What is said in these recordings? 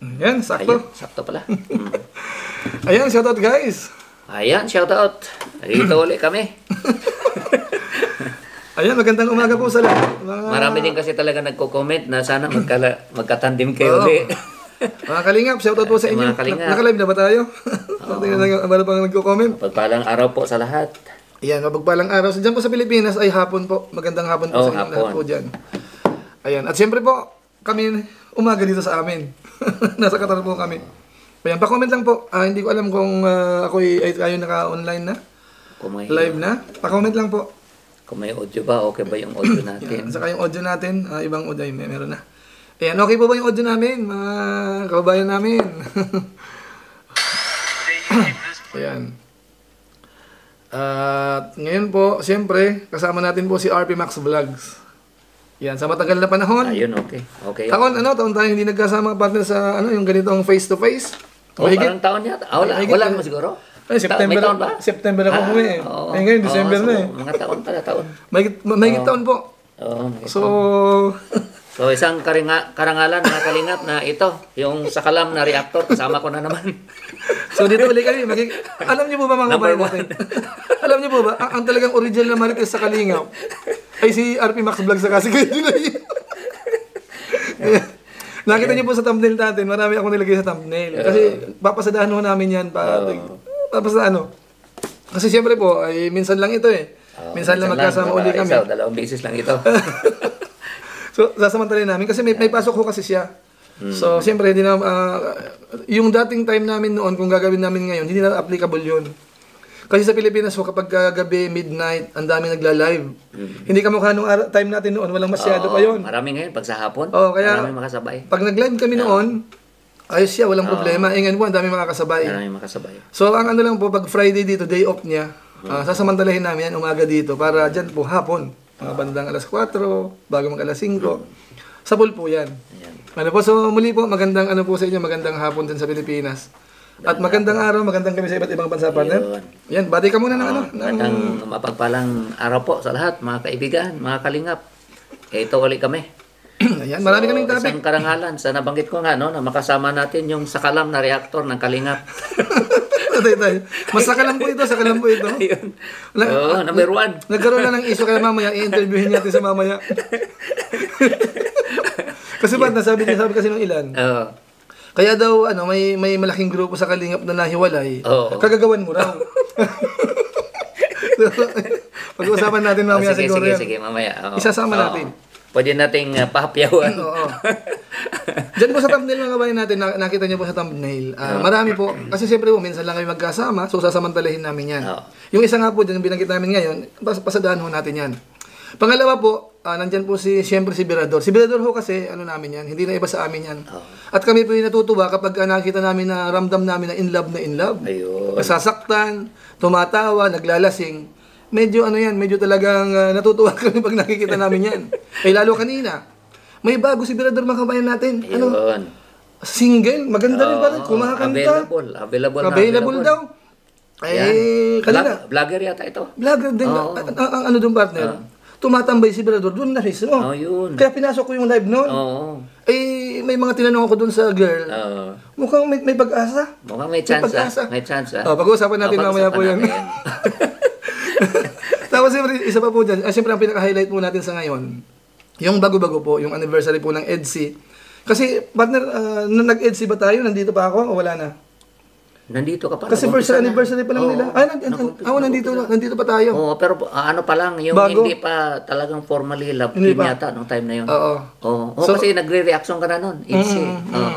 Ayan, sakto. Ayun, sakto pala. Ayan, shoutout guys. Ayan, shoutout. Nandito ulit kami. Ayan, magandang umaga po sa lahat. Marami din kasi talaga nagko-comment na sana magkatandim kayo ulit. Mga kalingap, shoutout po sa inyo. Mga kalingap. Naka-live na ba tayo? Tingnan lang, ano pang nagko-comment. Pagpalang araw po sa lahat. Ayan, mapagpalang araw. Diyan po sa Pilipinas ay hapon po. Magandang hapon po sa inyo hapon. lahat po dyan. Ayan, at siyempre po, kami umaga dito sa amin. Nasa Qatar po kami. Ayan, pa-comment lang po. Hindi ko alam kung ako ay tayo naka-online na. Live na. Pa-comment lang po. Kung may audio ba, okay ba yung audio natin? Yan, saka yung audio natin, ibang audio, meron na. Ayan, okay po ba yung audio namin, mga kababayan namin? Ayan. At ngayon po, siyempre, kasama natin po si RP Max Vlogs. Yan, sa matagal na panahon. Ayun, okay. Okay. Taon tayo hindi nagkasama partner sa yung ganitong face-to-face. Parang taon yata. Wala mo siguro? Ay, September. May taon ba? September ako umuwi eh. Ay, ngayon, December na eh. Mga taon pala, taon. May taon po. So, isang karangalan na kalingap na ito, yung sakalam na reactor, kasama ko na naman. So dito ulit kami, alam niyo po ba mga kabayan natin? Alam niyo po ba, ang talagang original na Marites sa Kalingap ay si RP Max Vlog sa kasi kayo July. Nakita niyo po sa thumbnail natin, marami akong nilagay sa thumbnail. Kasi papasadahan ho namin yan. Kasi siyempre po, ay minsan lang ito eh. Minsan lang magkasama uli kami. Dalawang beses lang ito. So, sasamantalin namin kasi may pasok ko kasi siya. So, siyempre, hindi na, yung dating time namin noon, kung gagawin namin ngayon, hindi na applicable yun. Kasi sa Pilipinas, kapag gabi, midnight, ang dami nagla-live. Hindi kamukha nung time natin noon, walang masyado pa yun. Marami ngayon, pag sa hapon, kaya, marami makasabay. Pag nag-live kami noon, ayos siya, walang problema. Ngayon po, ang dami makakasabay. Marami makasabay. So, ang ano lang po, pag Friday dito, day off niya, sasamantalahin namin yan, umaga dito, para dyan po, hapon. Mga bandang alas 4, bago mag alas 5. Sa pool po yan. Ano po, so muli po, magandang ano po sa inyo, magandang hapon din sa Pilipinas. At magandang araw, magandang kami sa iba't ibang bansa, partner. Yan, bati ka muna ng ano. Magandang mapagpalang araw po sa lahat, mga kaibigan, mga kalingap. Ito ulit kami. Ayan, marami kaming topic. Isang karangalan, sa nabanggit ko nga, no, na makasama natin yung sakalam na reactor ng kalingap. Mas sakalam po ito, sakalam po ito. Ayun. Number 1. Nagkaroon na ng issue kaya mamaya, i-interviewin natin sa mamaya. Kasi ba't nasabi kasi nung ilan? Kaya daw, may malaking grupo sa Kalingap na nahiwalay. Kagagawan mo raw. Pag-uusapan natin mamaya siguro yan. Sige, mamaya. Isasama natin. Pwede nating pahapyawan. Diyan po sa thumbnail mga kabayan natin, nakita niyo po sa thumbnail. Marami po, kasi siyempre po, minsan lang kami magkasama, so sasamantalahin namin yan. Yung isa nga po dyan, yung binanggit namin ngayon, pasadahan ho natin yan. Pangalawa po, nandyan po siyempre si Birador. Si Birador ho kasi, namin yan, hindi na iba sa amin yan. At kami po yung natutuwa kapag nakita namin na ramdam namin na in love na in love. Nasasaktan, tumatawa, naglalasing. Medyo medyo talagang natutuwa kami pag nakikita namin yan. Lalo kanina, may bago si Birador mga kabayan natin. Single, maganda rin pala, kumakanta. Available daw. Kanina. Vlogger yata ito. Vlogger din. Ano doon partner? Tumatambay si Birador doon na mismo. Kaya pinasok ko yung live noon. May mga tinanong ako doon sa girl. Mukhang may pag-asa. Mukhang may chance. May chance. Pag-uusapan natin mamaya po yan. Tapos isa pa po dyan, siyempre ang pinaka-highlight po natin sa ngayon, yung bago-bago po, yung anniversary po ng EDC. Kasi partner, nung nag-EDC ba tayo, nandito pa ako o wala na? Nandito ka pa. Kasi first anniversary pa lang nila. Nandito pa tayo. Pero pa lang, yung bago, hindi pa talagang formally love team yata nung time na yun. So, kasi nagre-reaction ka na nun.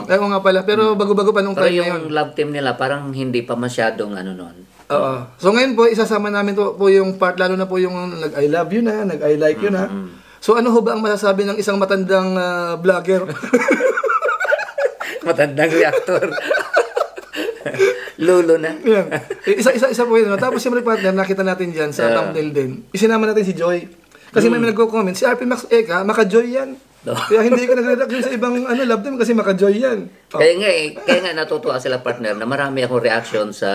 Ewan nga pala, pero bago-bago pa nung time na yun. Pero yung love team nila, parang hindi pa masyadong nun. So ngayon po, isasama namin po yung part, lalo na po yung nag-I love you na, nag-I like you na. So ano ho ba ang masasabi ng isang matandang vlogger? Matandang reactor. Lulo na. Yan. Isa po yun. Tapos siyempre partner, nakita natin dyan sa thumbnail din. Isinama natin si Joy. Kasi may nagko-comment, si RP Max Eka, maka-Joy yan. Kaya hindi ka nagre-react sa ibang love team kasi maka-Joy yan. Kaya nga natutuwa sila partner na marami akong reaction sa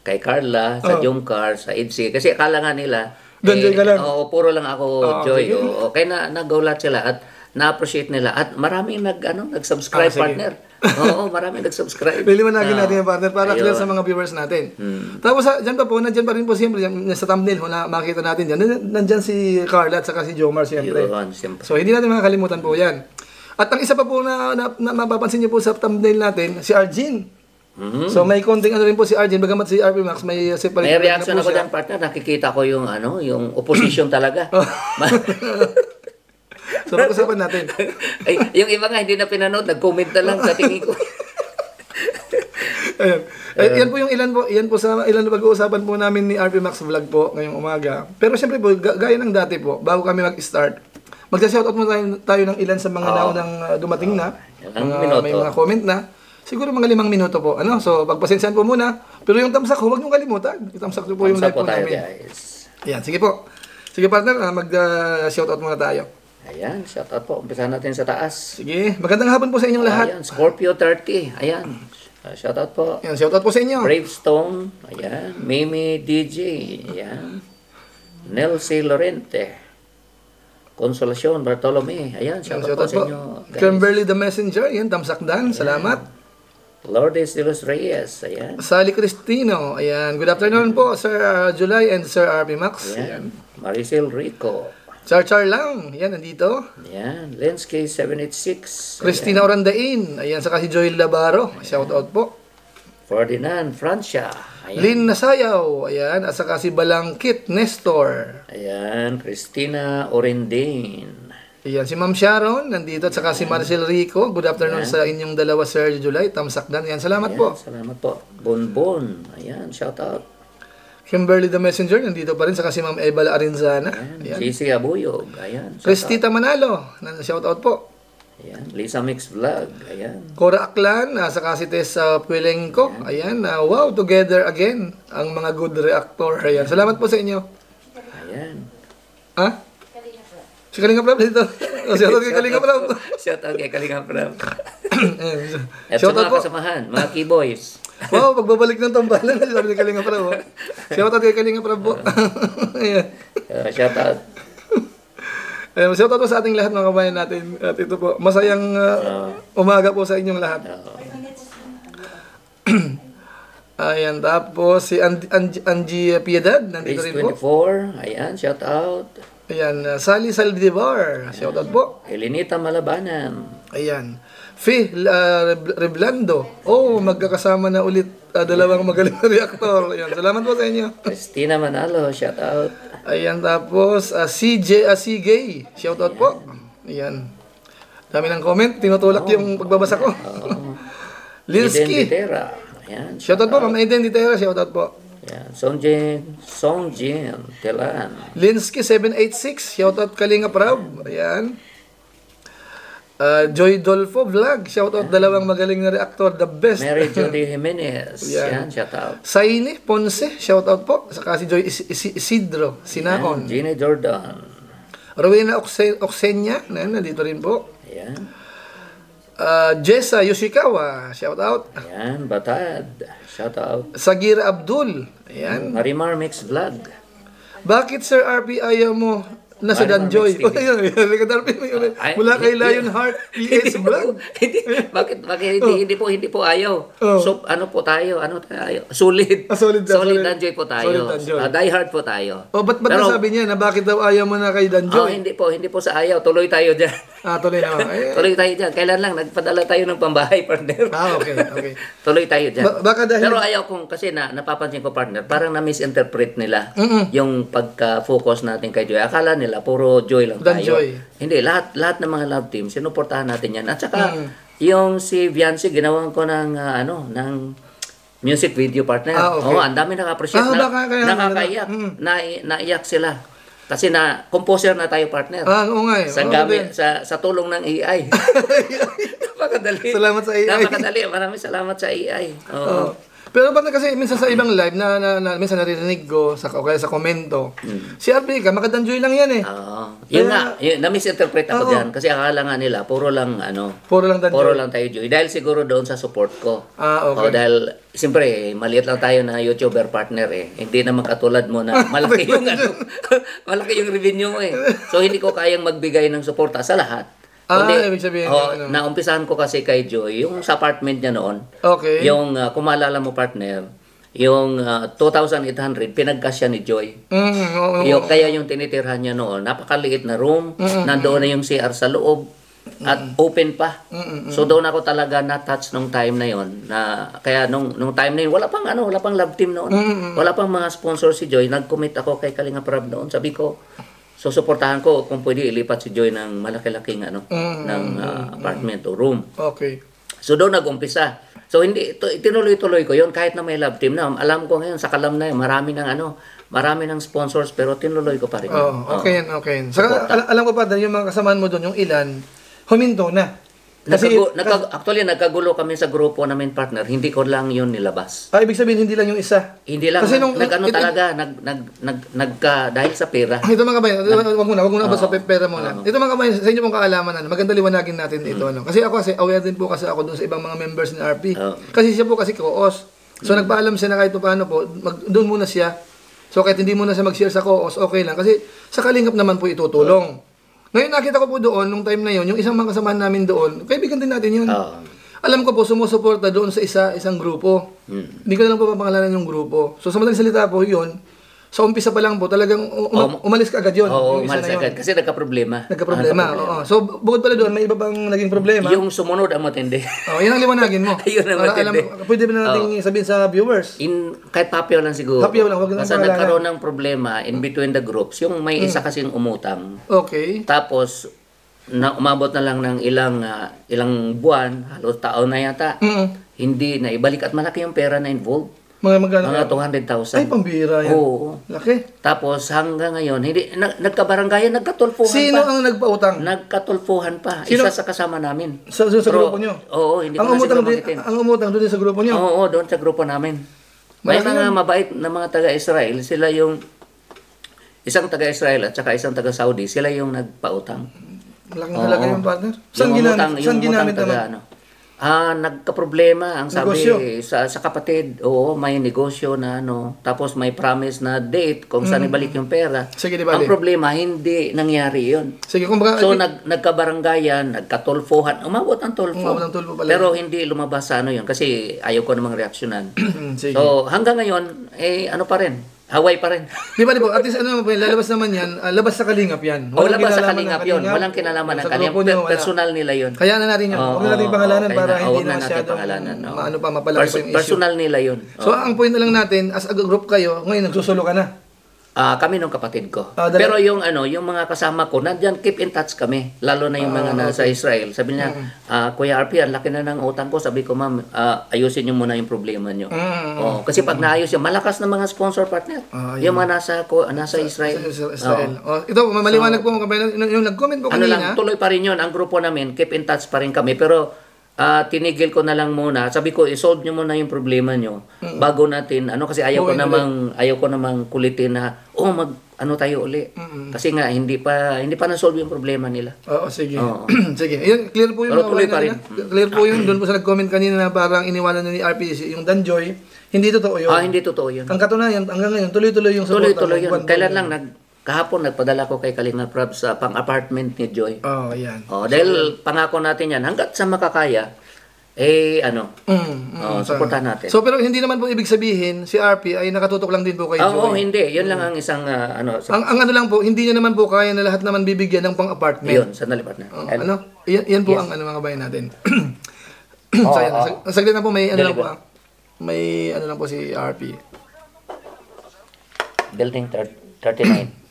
kay Carla, sa Jungcar, sa Idsi. Kasi akala nga nila, Joy ka lang. Puro lang ako Joy. Kaya nag-go lahat sila at na-appreciate nila. At maraming nag-subscribe partner. Oo, marami nag-subscribe. Liliwanagin natin yung partner para clear Ayun. sa mga viewers natin. Tapos dyan pa rin po siyempre, sa thumbnail na makita natin dyan, nandyan si Carla at saka si Jomar siyempre. Yun, siyempre. So hindi natin makakalimutan po yan. At ang isa pa po na mapapansin niyo po sa thumbnail natin, si Arjin. So may konting ano rin po si Arjin, bagamat si RP Max may separate May na reaction po ako siya. dyan, partner. Nakikita ko yung yung opposition talaga. So pag-usapan natin. Ay, yung iba nga hindi na pinanood, nag-comment na lang sa tingin ko. Ayun. Yan po yung ilan po sa ilan na pag-uusapan po namin ni RP Max Vlog po ngayong umaga. Pero siyempre po, gaya ng dati po, bago kami mag-start, magsa-shoutout muna tayo ng ilan sa mga naunang dumating na. May mga comment na. Siguro mga 5 minuto po. So pagpasensyahan po muna. Pero yung tamsak, huwag niyong kalimutan. Tamsak po yung live po tayo, namin. guys. Yan, sige po. Sige partner, mag-shoutout muna tayo. Ayan, shoutout po. Umpisahan natin sa taas. Sige, magandang hapon po sa inyong lahat. Ayan, Scorpio 30. Ayan. Shoutout po. Yan, shoutout po sa inyo. Bravestone. Ayan. Mimi DJ. Ayan. Nelsie Lorente. Consolacion Bartolome. Ayan, shoutout po sa inyo. Guys. Kimberly the Messenger. Yan, Tamsakdan. Salamat. Lourdes de los Reyes. Ayan. Sally Cristino. Ayan. Good afternoon po, Sir July and Sir RP Max. Ayan. Maricel Rico. Char lang. Yan, nandito. Ayan. Lensky 786. Christina Orandain. Ayan, saka si Joel Labaro. Shoutout po. Ferdinand Francia. Ayan. Lynn Nasayaw. Ayan, at saka si Balangkit Nestor. Ayan. Christina Orendain. Ayan, si Ma'am Sharon, nandito, at saka si Marcel Rico. Good afternoon sa inyong dalawa, Sir July. Tamsakdan. Ayan, salamat Ayan, po. Salamat po. Bonbon. Ayan, shout out. Kimberly the Messenger, nandito pa rin, saka si Ma'am Eva Arinzana. Ayan. Cici Abuyog. Ayan. Christita Manalo, shoutout po. Ayan. Lisa Mix Vlog. Ayan. Cora Aklan, saka si Tess Puelenco. Ayan, wow, together again. Ang mga good reactor. Ayan, salamat po sa inyo. Ayan. Ha? Si Kalinga Prab dito. Shoutout kay Kalinga Prab. Shout out kay Kalinga Prab. At sa Shoutout mga po. kasamahan, mga keyboys. Wow, pagbabalik ng tambalan. Sabi ni Kalinga Prab. Shoutout kay Kalinga Prab po. Ayan. Shout out. Shoutout po sa ating lahat mga kabayan natin. At ito po, masayang umaga po sa inyong lahat. Ayan, tapos si Angie Piedad, nandito Race rin po. 24. Ayan, shout out. Ayan, Sally Saldivar, shoutout po. Elenita Malabanan. Ayan. Fi Reblando. Oh, magkakasama na ulit dalawang magaling na reaktor. Ayan, salamat po sa inyo. Christina Manalo, shout out. Ayan, tapos CJ Asigay, shoutout po. Ayan. Dami ng comment, tinutulak yung pagbabasa ko. Eden Linsky. Ditera. Ayan, Shoutout po, Ma'am Eden Ditera, shoutout po. Ayan. Songjin Telan. Linsky 786, shoutout Kalinga Prab. Ayan. Joy Dolfo Vlog, shoutout dalawang magaling na reaktor, the best. Mary Jody Jimenez. Ayan. Ayan, shout out. Saini Ponce, shoutout po. Saka si Joy Isidro Sinaon. Gina Jordan. Rowena Oxenia, nandito rin po. Ayan. Jessa Yoshikawa, shoutout. Ayan, Batad. Shout out. Sagira Abdul, ayan. Marimar Mix Vlog. Bakit Sir RP ayaw mo nasa Marimar Danjoy? Mix TV. Mula kay Lionheart PS Vlog. Bakit hindi po ayaw. Oh. So ano po tayo? Ano tayo? Solid. Solid Danjoy po tayo. Solid Danjoy. Die hard po tayo. Ba't Pero, nasabi niya na bakit daw ayaw mo na kay Danjoy? hindi po sa ayaw. Tuloy tayo diyan. Tuloy na. Tuloy tayo diyan. Kailan lang nagpadala tayo ng pambahay, partner. Okay. Tuloy tayo diyan. Baka dahil... Pero ayaw kong kasi napapansin ko, partner, parang na-misinterpret nila yung pagka-focus natin kay Joy. Akala nila puro Joy lang tayo. Joy. Hindi, lahat ng mga love team sinuportahan natin yan. At saka yung si Viancy ginawan ko ng ng music video, partner. Okay. Ang dami naka-appreciate nakakaiyak. Naiyak sila. Kasi composer na tayo, partner. Oo nga eh. Sa tulong ng AI. Napakadali. Salamat sa AI. Napakadali. Maraming salamat sa AI. Oo. Pero ba't kasi minsan sa ibang live na minsan naririnig ko o kaya sa komento, si RP ka, makadanjoy lang yan eh. Yun nga, na-misinterpret ako dyan kasi akala nga nila puro lang Danjoy. puro lang tayo Joy. Dahil siguro doon sa support ko. Okay. Dahil siyempre maliit lang tayo na YouTuber partner eh. Hindi naman katulad mo na malaki yung malaki yung revenue mo eh. So hindi ko kayang magbigay ng suporta sa lahat. Ibig sabihin. Naumpisahan ko kasi kay Joy, yung sa apartment niya noon. Okay. Yung, kung maalala mo partner, yung 2,800, pinagkasya ni Joy. Kaya yung tinitirhan niya noon, napakaliit na room, nandoon na yung CR sa loob, at open pa. So doon ako talaga na-touch nung time na yon. Kaya nung time na yun, wala pang love team noon. Wala pang mga sponsor si Joy. Nag-commit ako kay Kalinga Prab noon. Sabi ko, so suportahan ko kung pwede ilipat si Joy ng malaki-laking ng apartment o room. Okay. So doon nag-umpisa. So hindi tinuloy-tuloy ko 'yon kahit na may love team na. Alam ko ngayon sa Kalam na 'yon, marami ng sponsors pero tinuloy ko pa rin. Okay. Saka alam ko pa yung mga kasamaan mo doon, yung ilan huminto na. Actually, nagkagulo kami sa grupo namin partner. Hindi ko lang yun nilabas. Ibig sabihin, hindi lang yung isa. Hindi lang. Kasi dahil sa pera. Ito mga kabayan, wag muna sa pera muna. Ito mga kabayan, sa inyo pong kaalaman, maganda liwanagin natin ito. Kasi aware din po kasi ako doon sa ibang mga members ng RP. Kasi siya po kasi co-os. So nagpaalam siya na kahit paano po, doon muna siya. So kahit hindi muna siya mag-share sa co-os, okay lang. Kasi sa Kalingap naman po itutulong. Ngayon nakita ko po doon, nung time na yon, yung isang mga kasamahan namin doon, kaibigan din natin yun. Alam ko po, sumusuporta doon sa isang grupo. Hindi ko na lang po papangalanan yung grupo. So sa madaling salita po yun, sa umpisa pa lang po, talagang umalis ka agad yun. Umalis agad. Kasi nagka-problema. So bukod pala doon, may iba pang naging problema. Yung sumunod ang matindi. Yan ang liwanagin mo. Yun ang matindi. Pwede ba natin sabihin sa viewers? Kahit papyaw lang siguro. Papyaw lang, wag na basta nagkaroon ng problema in between the groups. Yung may isa kasing umutang. Okay. Tapos, umabot na lang ng ilang buwan, halos taon na yata, hindi na ibalik at malaki yung pera na involved. Mga 200,000. Ay, pambira yan. Oo. Laki. Tapos hanggang ngayon, nagkabaranggayan, nagkatulfuhan pa. Sino ang nagpautang? Nagkatulfuhan pa. Isa sa kasama namin. Sa grupo nyo? Oo, hindi ko na siguro makitin. Ang umutang doon sa grupo nyo? Oo, doon sa grupo namin. May mga mabait na mga taga-Israel, sila yung isang taga-Israel at saka isang taga-Saudi, sila yung nagpautang. Malaking halaga yung partner. Saan ginamit naman? Nagka-problema ang sabi sa kapatid. Oo, may negosyo na tapos may promise na date kung saan ibalik yung pera. Sige, ang problema, hindi nangyari yun. Sige, kumbaga, so nagkabaranggayan, nagkatulfuhan, umabot ang tulfo. Pero hindi lumabas sa yun kasi ayaw ko namang reaksyonan. So hanggang ngayon, pa rin. Haway pa rin. Di ba, at least lalabas naman yan, labas sa Kalingap yan. Labas sa Kalingap yun. Walang kinalaman ng Kalingap. Personal nila yun. Kaya na natin yun. Huwag na natin pangalanan para hindi na masyadong mapalaki yung issue. Personal nila yun. So, ang point na lang natin, as a group kayo, ngayon nagsusulo ka na. Kami nung kapatid ko. Pero yung mga kasama ko, nandiyan, keep in touch kami. Lalo na yung mga nasa Israel. Sabi niya, Kuya RP, ang laki na ng utang ko. Sabi ko, ma'am, ayusin niyo muna yung problema niyo. Kasi pag naayos yun, malakas na mga sponsor partner. Yung mga nasa Israel. Ito, maliwanag po mga kabayan. Yung nag-comment po kanina. Tuloy pa rin yun. Ang grupo namin, keep in touch pa rin kami. Pero, tinigil ko na lang muna. Sabi ko, isolve nyo muna yung problema nyo bago natin, kasi ayaw ko namang kulitin na, tayo uli. Kasi nga, hindi pa na-solve yung problema nila. Sige. Sige. Yun, clear po yung pero tuloy pa rin. Clear po yun. Doon po sa nag-comment kanina na parang iniwanan na ni RP, yung Danjoy, hindi totoo yun. Hindi totoo yun. Ang katunayan, hanggang ngayon, tuloy-tuloy yung support. Tuloy-tuloy yun. Kailan lang, kahapon nagpadala ko kay Kalinga Prab sa pang-apartment ni Joy. Yan. Dahil pangako natin yan, hanggat sa makakaya, supportan natin. So, pero hindi naman po ibig sabihin, si RP ay nakatutok lang din po kay Joy. Hindi. Yun lang ang isang, ang lang po, hindi niya naman po kaya na lahat naman bibigyan ng pang-apartment. Yun, sandali partner. Yan po ang mga bayan natin. So, yan. Saglit na po, may lang po. May lang po si RP. Building 39.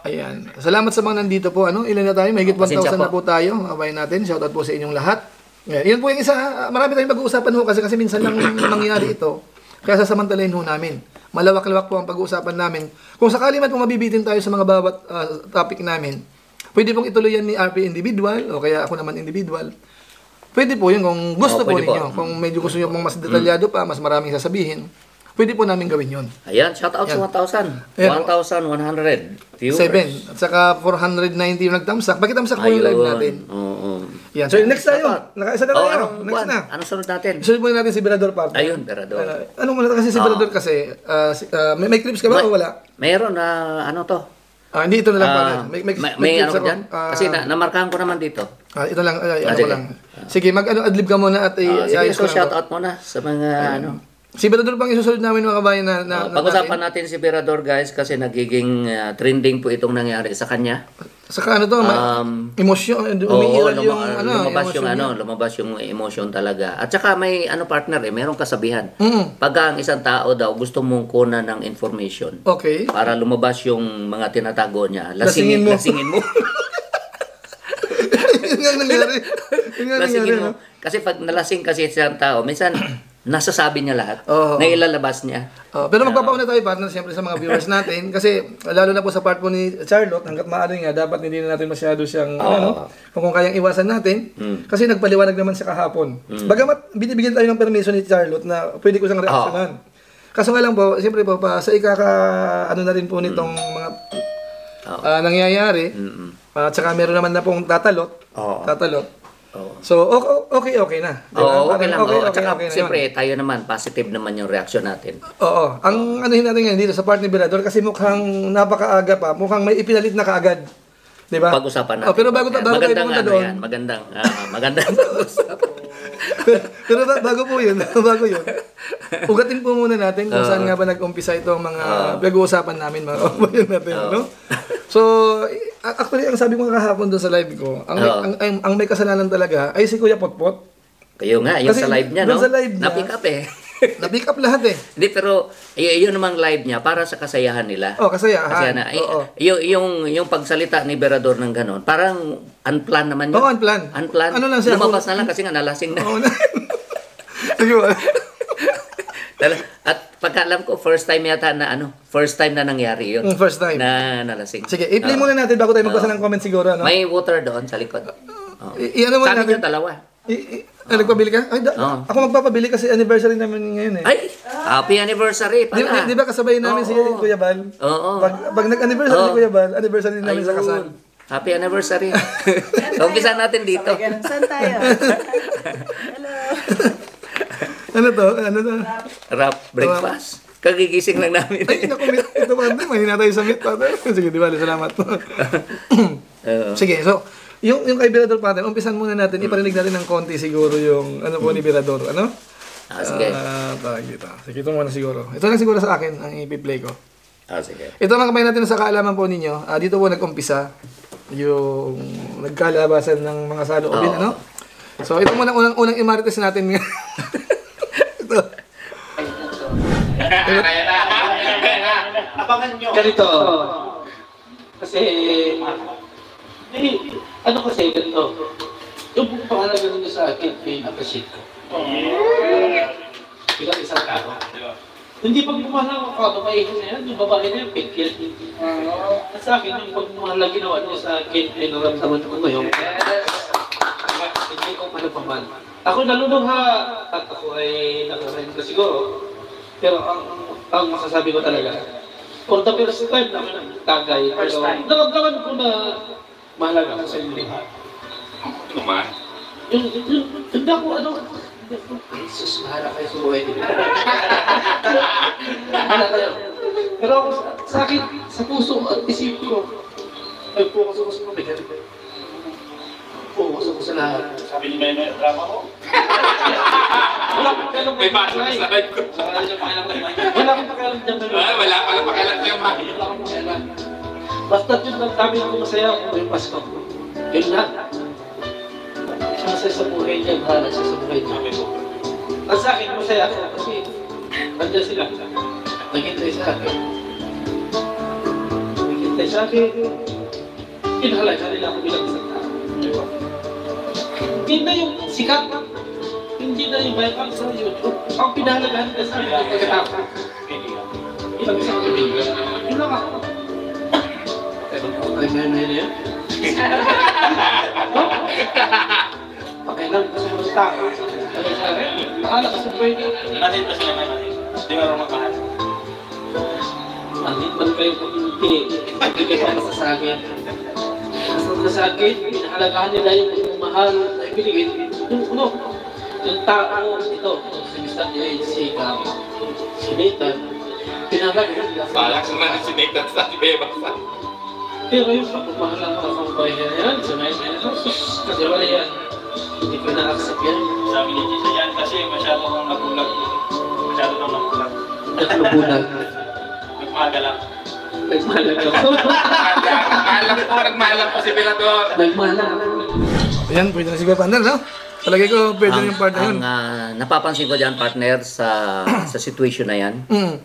Ayan. Salamat sa mga nandito po. Ilan na tayo? Mahigit 1,000 na po tayo. Mga bayan natin. Shoutout po sa inyong lahat. Yan po yung isa. Marami tayong mag-uusapan kasi minsan lang nangyayari ito. Kaya sasamantalahin namin. Malawak-lawak po ang pag-uusapan namin. Kung sakali man po mabibitin tayo sa mga bawat topic namin, pwede pong ituloy yan ni RP individual o kaya ako naman individual. Pwede po yun kung gusto po ninyo. Kung medyo gusto nyo pong mas detalyado pa, mas maraming sasabihin, pwede po namin gawin yun. Ayan, shout out sa 1,000. 1,100 viewers. 7. At saka 490 yung nagtamsak. Pakitamsak po yung live natin. Yan. So next tayo. Nakaisa na tayo. Next na. Ano sunod natin? Sunod muna natin si Berador Partner. Ayun, Berador. Ano muna kasi si Berador kasi, may clips ka ba o wala? Meron na, Hindi ito na lang pala. May ano ko dyan? Kasi namarkahan ko naman dito. Ito lang, ano ko lang. Sige, mag-adlib ka muna at sige, so shout out muna sa mga ano. Si Berador pang isusunod namin mga kabayan na pag-usapan natin si Berador guys kasi nagiging trending po itong nangyari sa kanya. Saka ano to, emosyon, umiiral yung lumabas yung emosyon talaga. At saka may partner merong kasabihan. Pagka ang isang tao daw gusto mong kunan ng information. Okay. Para lumabas yung mga tinatago niya, lasingin mo. Yun nga nangyari. Lasingin mo. Kasi pag nalasing kasi isang tao, minsan nasasabi niya lahat, na ilalabas niya. Pero magpapauna tayo, partner, siyempre sa mga viewers natin. Kasi lalo na po sa part po ni Charlotte, hanggat maaari nga, dapat hindi na natin masyado siyang, kung kayang iwasan natin. Kasi nagpaliwanag naman siya kahapon. Bagamat binibigyan tayo ng permission ni Charlotte na pwede ko siyang reaksyonan. Kaso nga lang po, siyempre po, sa ano na rin po nitong mga nangyayari, at saka meron naman na pong tatalot. So, okay na. Okay lang. At saka, siyempre, tayo naman, positive naman yung reaction natin. Oo. Ang anuhin natin ngayon dito sa part ni Berador, kasi mukhang napakaaga pa, mukhang may ipinalit na kaagad. Diba? Pag-usapan natin. Pero bago tayo pumunta doon. Magandang pag-usapan. Pero bago yun, ugatin po muna natin kung saan nga ba nag-umpisa itong mga pag-uusapan namin, mga kabayan natin. No? So, actually, ang sabi ko kahapon doon sa live ko, ang may kasalanan talaga ay si Kuya Potpot. Kayo nga, yung sa live niya, no? Sa live niya, na-pick up na-pick up lahat Hindi, pero yun namang live niya para sa kasayahan nila. Kasayahan. Yung pagsalita ni Berador ng ganon, parang unplanned naman yun. Unplanned. Ano lang siya? Lumabas na lang kasi nga nalasing na. Sige ba? At pagkaalam ko, first time na nangyari yun. First time. Na nalasing. Sige, i-play muna natin bago tayo magbasa ng comment siguro. No? May water doon sa likod. Ano sa akin yung dalawa. Nagpabili ka? Ako magpapabili kasi anniversary namin ngayon Happy anniversary pala. Di ba kasabay namin si Kuya Bal? Oo. Pag nag-anniversary si Kuya Bal, anniversary namin sa kasal. Happy anniversary. Umpisa natin dito. Saan tayo? Hello. Ano to? Rap breakfast. Kagigising lang namin. Ay, naku, ito pa rin. Mahina tayo sa meat pa. Sige, di ba? Salamat. Sige, so, yung kay Berador Pater, umpisan muna natin, iparinig natin ng konti siguro yung ano po ni Berador, ano? Sige. Sige, ito muna siguro. Ito lang siguro sa akin, ang ipi-play ko. Sige. Ito mga kamay natin sa kaalaman po ninyo. Dito po nag-umpisa yung nagkalabasan ng mga saloobin, ano? So, ito muna unang imarites natin. Ito. Abangan nyo. Ganito. Kasi, ano kasi ganito. Yung pangalaga nyo sa akin, appreciate ko. Bilang isang tao. Hindi pag bumalang ako, babae na yan, yung babae na yan, pikil. At sa akin, yung pagmamahalang ginawa nyo sa akin, ay naramdaman ko ngayon. Hindi ko panapaman. Ako nalulungha at ako ay nakarain ko siguro. Pero ang masasabi ko talaga, for the first time na tagay, naramdaman ko na mahalaga sa inyo lahat. Naman? Hindi ako Jesus, mahala kayo sa buhay nila. Mahala kayo. Pero ako sa akin, sa puso at isip ko, ay focus ako sa pamilya. Focus ako sa lahat. Sabi niyo may drama ko? Wala akong pakialam May baso na sa live ko. Wala akong pakialam dyan. Wala pala pakialam niyo, ma. Wala akong pakialam. Basta yun lang kami ako masaya kung may Pasko. Yun lang. Siya masaya sa buhay niya, mahala siya sa buhay niya. At sa akin, masaya ako kasi nandiyan sila. Naghintay sa akin. Naghintay sa akin. Pinahalaga nila ako bilang isang tao. Hindi na yung sikat. Hindi na yung bayang sa YouTube. Ang pinahalagahan ka sa akin yung pagkatapos. Ilang isang kaibigan. Yun lang ako. Ay, na yan. Pakialam ka sa mga tao. Pahala ka sa buhay niya. Natin pa sila naman. Hindi nga rin makahal. Andit man kayo kung hindi. Hindi kayo pa sa akin. Basta sa akin, pinahalagahan nila yung mahal na ibigay. Yung tao, ito, si Mr. J, si Nathan, pinahalagahan nila. Balak sa mga si Nathan sa si Beba. Pero yung pagmamahal ng mga kababayan niya yan, sa mga kasi wala yan. Hindi ko na-accept yan. Sabi ni Tisa yan kasi masyado kang nagulag. Masyado kang nagulag. Naglubulag. Nagmaga lang. Nagmahalag ako. Nagmahalang po si Belador. Nagmahalag. Ayan, pwede na siguro partner, no? Palagay ko pwede na yung partner yun. Napapansin ko dyan, partner, sa situation na yan, Mm.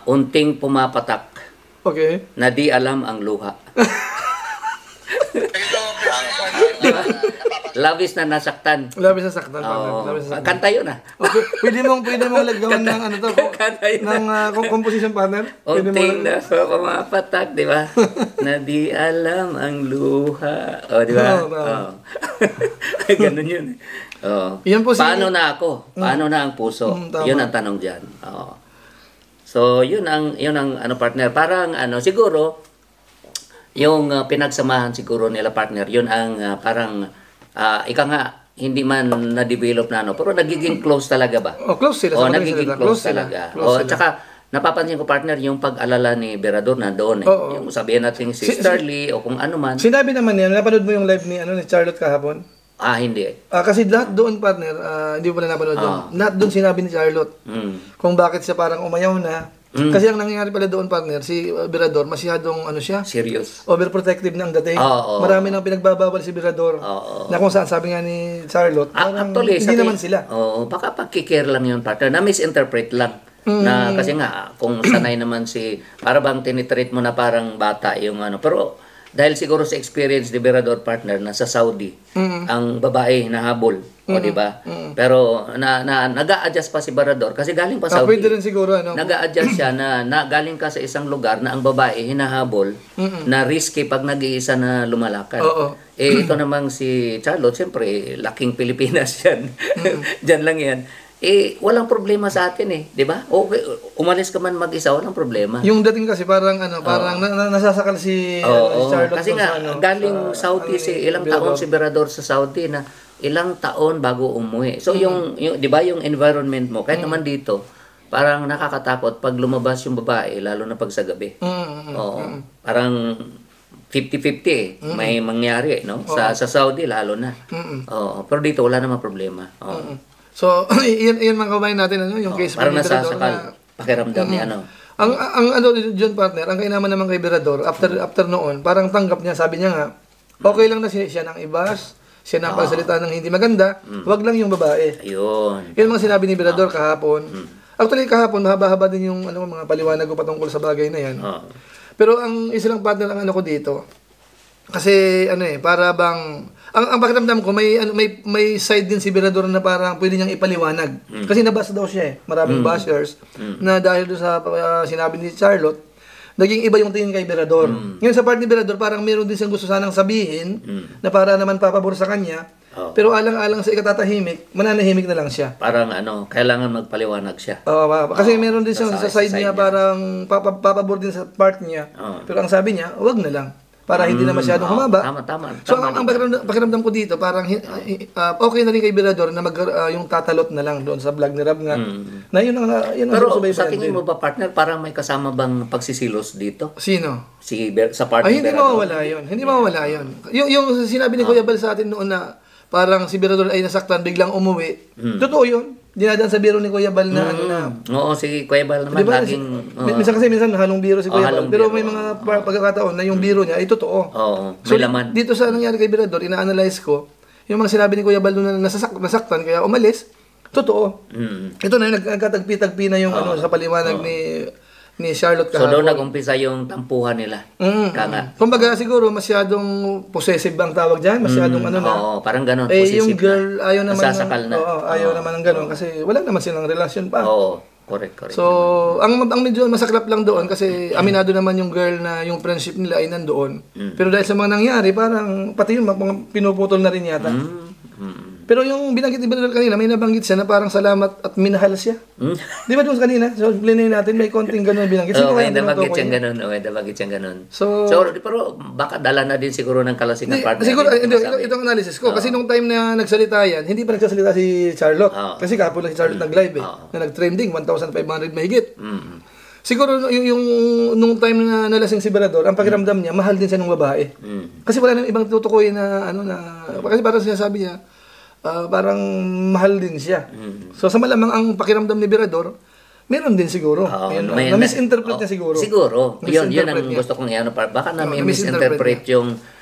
unting pumapatak Okay. na di alam ang luha. Diba? Labis na nasaktan. Labis na saktan, partner. Oo. Labis na saktan. Kanta yun ah. Okay. Pwede mong lagdawan ng ano to, Kanta yun ng composition partner. Pwede mo Unting na pumapatak, di ba? Na di alam ang luha. O, di ba? Oo, tama. Ganun yun. Oh. Yan po si- Paano na ako? Paano na ang puso? Tama. Yun ang tanong diyan. Oo. So, yun ang ano partner, parang ano siguro yung pinagsamahan siguro nila partner, yun ang parang ika nga hindi man na-develop na ano, pero nagiging close talaga ba? Oh, close sila. O, Sa nagiging kanila. close sila. talaga. Close O, sila. tsaka napapansin ko partner yung pag-alala ni Berador nandoon eh. Oo. Yung sabihin natin si Starly o kung ano man. Sinabi naman niya, napanood mo yung live ni Charlotte kahapon? Hindi. Kasi lahat doon, partner, hindi mo pala napanood doon. Lahat doon sinabi ni Charlotte kung bakit siya parang umayaw na. Kasi ang nangyayari pala doon, partner, si Berador, masyadong ano siya, Serious. overprotective na ang dating. Oo. Marami nang pinagbabawal si Berador. Oo. Na kung saan, sabi nga ni Charlotte, parang Actually, hindi naman sila. Oo, baka pagkikare lang yun, partner. Na-misinterpret lang. Na, kasi nga, kung sanay naman para bang tinitreat mo na parang bata yung ano. Pero, dahil siguro sa experience ni Berador, partner, na sa Saudi, ang babae nahabol. O, di ba? Pero, nag-a-adjust pa si Berador kasi galing pa Saudi. Pwede rin siguro, ano? Nag-a-adjust siya na galing ka sa isang lugar na ang babae hinahabol na risky pag nag-iisa na lumalakad. Oo. Ito namang si Charlotte, siyempre, laking Pilipinas yan. Diyan lang yan. Walang problema sa atin eh, di ba? Okay, umalis ka man mag-isa, walang problema. Yung dating kasi parang nasasakal si Charlotte. Kasi dun nga, sa, galing Saudi ilang taon si Berador sa Saudi na ilang taon bago umuwi. So yung di ba yung environment mo, kahit naman dito, parang nakakatakot pag lumabas yung babae, lalo na pag sa gabi. Oo. Parang 50-50 eh. May mangyari, no? Sa Saudi, lalo na. Oo. Pero dito, wala namang problema. Oo. So, iyan mga kabayan natin, ano, yung case Parang ni Berador nasasakal. na... Pakiramdam ni ano. Ang ano John partner, ang kainaman naman kay Berador, after noon, parang tanggap niya, sabi niya nga, okay lang na siya nang ibas, siya nang pagsalita ng hindi maganda, wag lang yung babae. Ayun. Yun mga sinabi ni Berador kahapon. Actually kahapon, mahaba-haba din yung mga paliwanag ko patungkol sa bagay na yan. Pero ang isa lang partner ang ano ko dito, kasi para bang ang pakiramdam ko may side din si Berador na parang pwede niyang ipaliwanag. Kasi nabasa daw siya maraming bashers na dahil doon sa sinabi ni Charlotte, naging iba yung tingin kay Berador. Ngayon sa part ni Berador, parang meron din siyang gusto sanang sabihin na para naman papabor sa kanya. Pero alang-alang sa ikatatahimik, mananahimik na lang siya. Parang kailangan magpaliwanag siya. Kasi meron din siyang sa side niya parang papabor din sa part niya. Pero ang sabi niya, wag na lang. Para hindi na masyadong humaba. Tama. So, ang pakiramdam ko dito, parang okay na rin kay Berador na yung tatalot na lang doon sa vlog ni Rab nga. Na yun ang Pero susubaybayan sa tingin din. mo ba, partner, parang may kasama bang pagsisilos dito? Sino? Sa part ni Hindi Berador? mawawala yun. Hindi mawawala yun. Yung sinabi ni Kuya Bal sa atin noon na parang si Berador ay nasaktan, biglang umuwi. Totoo yun. Dinadaan sa biro ni Kuya Bal na Oo, si Kuya Bal naman Diba, laging... minsan halong biro si Kuya Bal. halong Pero biro, may mga pagkakataon na yung biro niya ay totoo. Oo, So, may laman. dito sa nangyari kay Berador, ina-analyze ko, yung mga sinabi ni Kuya Bal na nasaktan, kaya umalis, totoo. Ito na yung nagkatagpi-tagpi na yung sa paliwanag ni Charlotte So kahapon. doon nag-umpisa yung tampuhan nila. Kanga. Kumbaga siguro masyadong possessive bang tawag dyan? Masyadong na. Oo, parang ganun. Yung possessive girl ayaw naman nasasakal na. Oo, ayaw naman ng ganun kasi wala naman silang relasyon pa. Oo, correct. So, ang medyo masaklap lang doon kasi aminado naman yung girl na yung friendship nila ay nandoon. Pero dahil sa mga nangyari, parang pati yung mga pinuputol na rin yata. Pero yung binanggit ni Berador kanina, may nabanggit siya na parang salamat at minahal siya. Di ba doon kanina? So, explain natin, may konting ganun binanggit. Sino Okay, kaya nabanggit tinutukoy siyang niya? ganun. Nabanggit siyang ganun. So, Pero baka dala na din siguro ng kalasing ng partner. siguro, Hindi ko masabi. itong analysis ko. Kasi nung time na nagsalita yan, hindi pa nagsasalita si Charlotte. Kasi kahapon lang si Charlotte nag-live na nag-trending, 1,500 mahigit. Siguro yung nung time na nalasing si Berador, ang pakiramdam niya, mahal din siya ng babae. Kasi wala nang ibang tutukoy na kasi parang sinasabi niya, parang mahal din siya. So sa malamang ang pakiramdam ni Berador, meron din siguro. Na-misinterpret niya siguro. Siguro. Yun ang gusto kong i-ano. Baka na misinterpret